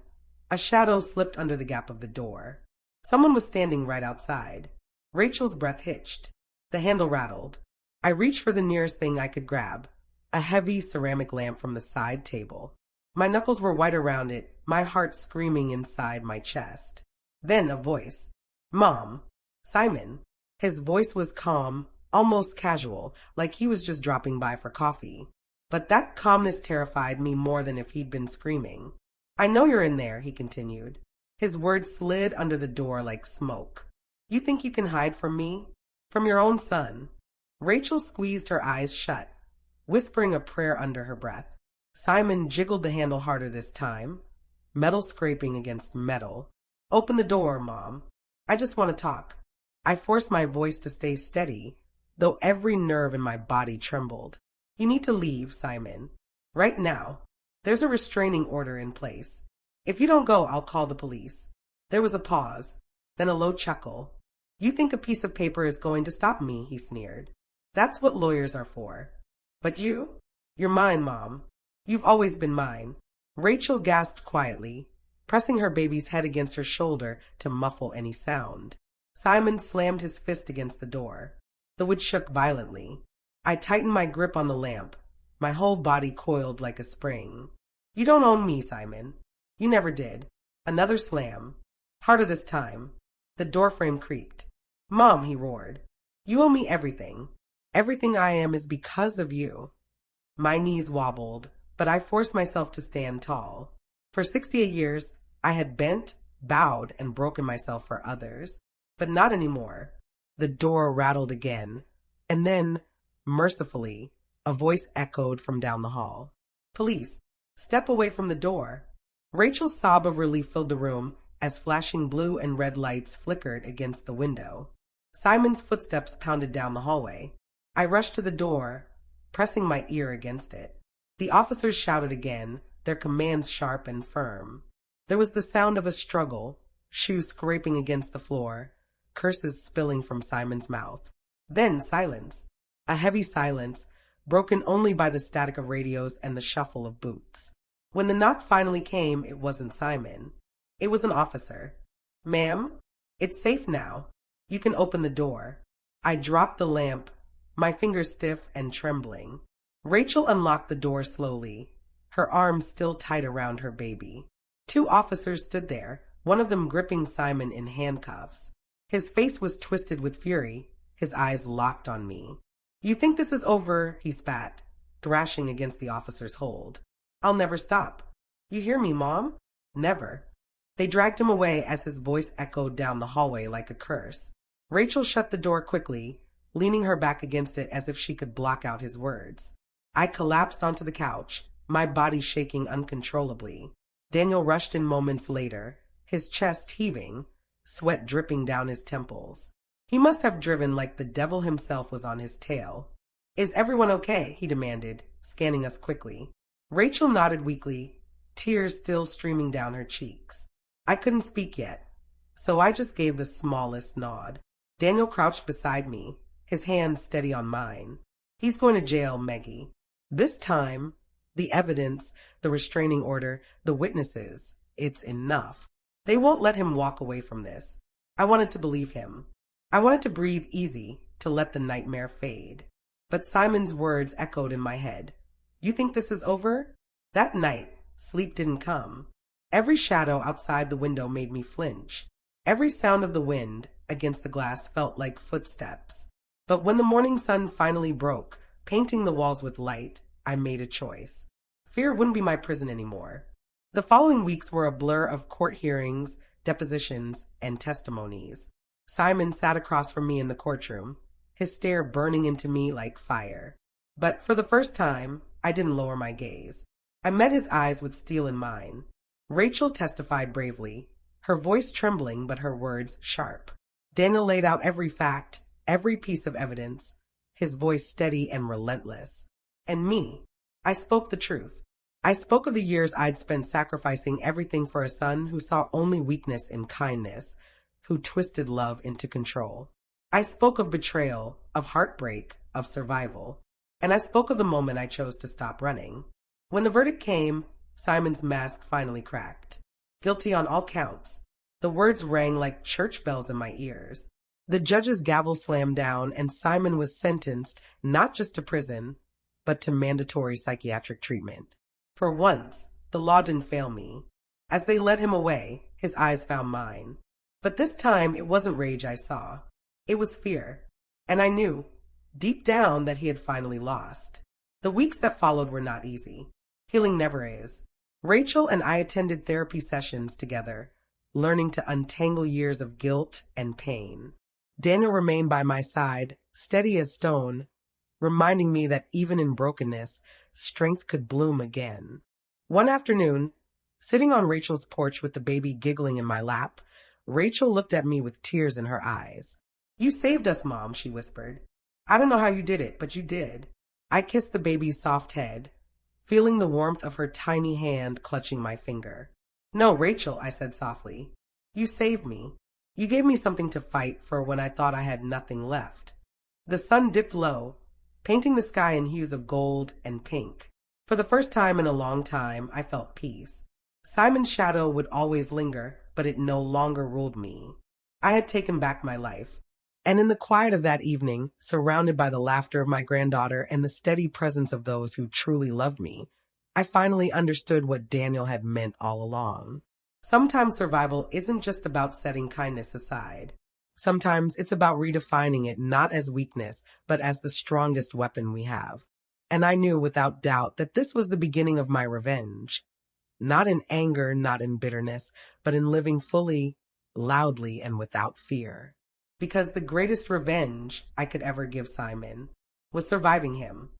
[SPEAKER 1] a shadow slipped under the gap of the door. Someone was standing right outside. Rachel's breath hitched. The handle rattled. I reached for the nearest thing I could grab, a heavy ceramic lamp from the side table. My knuckles were white around it, my heart screaming inside my chest. Then a voice. Mom. Simon. His voice was calm, almost casual, like he was just dropping by for coffee. But that calmness terrified me more than if he'd been screaming. I know you're in there, he continued. His words slid under the door like smoke. You think you can hide from me? From your own son? Rachel squeezed her eyes shut, whispering a prayer under her breath. Simon jiggled the handle harder this time, metal scraping against metal. Open the door, Mom. I just want to talk. I forced my voice to stay steady, though every nerve in my body trembled. You need to leave, Simon. Right now. There's a restraining order in place. If you don't go, I'll call the police. There was a pause, then a low chuckle. You think a piece of paper is going to stop me, he sneered. That's what lawyers are for. But you? You're mine, Mom. You've always been mine. Rachel gasped quietly, pressing her baby's head against her shoulder to muffle any sound. Simon slammed his fist against the door. The wood shook violently. I tightened my grip on the lamp. My whole body coiled like a spring. You don't own me, Simon. You never did. Another slam. Harder this time. The doorframe creaked. Mom, he roared. You owe me everything. Everything I am is because of you. My knees wobbled, but I forced myself to stand tall. For 68 years, I had bent, bowed, and broken myself for others. But not anymore. The door rattled again. And then, mercifully, a voice echoed from down the hall. Police, step away from the door. Rachel's sob of relief filled the room as flashing blue and red lights flickered against the window. Simon's footsteps pounded down the hallway. I rushed to the door, pressing my ear against it. The officers shouted again, their commands sharp and firm. There was the sound of a struggle, shoes scraping against the floor, curses spilling from Simon's mouth. Then silence. A heavy silence, broken only by the static of radios and the shuffle of boots. When the knock finally came, it wasn't Simon. It was an officer. Ma'am, it's safe now. You can open the door. I dropped the lamp, my fingers stiff and trembling. Rachel unlocked the door slowly, her arms still tight around her baby. 2 officers stood there, one of them gripping Simon in handcuffs. His face was twisted with fury, his eyes locked on me. You think this is over, he spat, thrashing against the officer's hold. I'll never stop. You hear me, Mom? Never. They dragged him away as his voice echoed down the hallway like a curse. Rachel shut the door quickly, leaning her back against it as if she could block out his words. I collapsed onto the couch, my body shaking uncontrollably. Daniel rushed in moments later, his chest heaving, sweat dripping down his temples. He must have driven like the devil himself was on his tail. "Is everyone okay?" he demanded, scanning us quickly. Rachel nodded weakly, tears still streaming down her cheeks. I couldn't speak yet, so I just gave the smallest nod. Daniel crouched beside me, his hand steady on mine. "He's going to jail, Meggie. This time, the evidence, the restraining order, the witnesses, it's enough. They won't let him walk away from this." I wanted to believe him. I wanted to breathe easy, to let the nightmare fade. But Simon's words echoed in my head. "You think this is over?" That night, sleep didn't come. Every shadow outside the window made me flinch. Every sound of the wind against the glass felt like footsteps. But when the morning sun finally broke, painting the walls with light, I made a choice. Fear wouldn't be my prison anymore. The following weeks were a blur of court hearings, depositions, and testimonies. Simon sat across from me in the courtroom, his stare burning into me like fire. But for the first time, I didn't lower my gaze. I met his eyes with steel in mine. Rachel testified bravely, her voice trembling but her words sharp. Daniel laid out every fact, every piece of evidence, his voice steady and relentless. And me, I spoke the truth. I spoke of the years I'd spent sacrificing everything for a son who saw only weakness in kindness, who twisted love into control. I spoke of betrayal, of heartbreak, of survival. And I spoke of the moment I chose to stop running. When the verdict came, Simon's mask finally cracked. Guilty on all counts. The words rang like church bells in my ears. The judge's gavel slammed down, and Simon was sentenced not just to prison, but to mandatory psychiatric treatment. For once, the law didn't fail me. As they led him away, his eyes found mine. But this time, it wasn't rage I saw. It was fear. And I knew, deep down, that he had finally lost. The weeks that followed were not easy. Healing never is. Rachel and I attended therapy sessions together, learning to untangle years of guilt and pain. Daniel remained by my side, steady as stone, reminding me that even in brokenness, strength could bloom again. One afternoon, sitting on Rachel's porch with the baby giggling in my lap, Rachel looked at me with tears in her eyes. "You saved us, Mom," she whispered. "I don't know how you did it, but you did." I kissed the baby's soft head, feeling the warmth of her tiny hand clutching my finger. "No, Rachel," I said softly. "You saved me. You gave me something to fight for when I thought I had nothing left." The sun dipped low, painting the sky in hues of gold and pink. For the first time in a long time, I felt peace. Simon's shadow would always linger, but it no longer ruled me. I had taken back my life. And in the quiet of that evening, surrounded by the laughter of my granddaughter and the steady presence of those who truly loved me, I finally understood what Daniel had meant all along. Sometimes survival isn't just about setting kindness aside. Sometimes it's about redefining it not as weakness, but as the strongest weapon we have. And I knew without doubt that this was the beginning of my revenge. Not in anger, not in bitterness, but in living fully, loudly, and without fear. Because the greatest revenge I could ever give Simon was surviving him,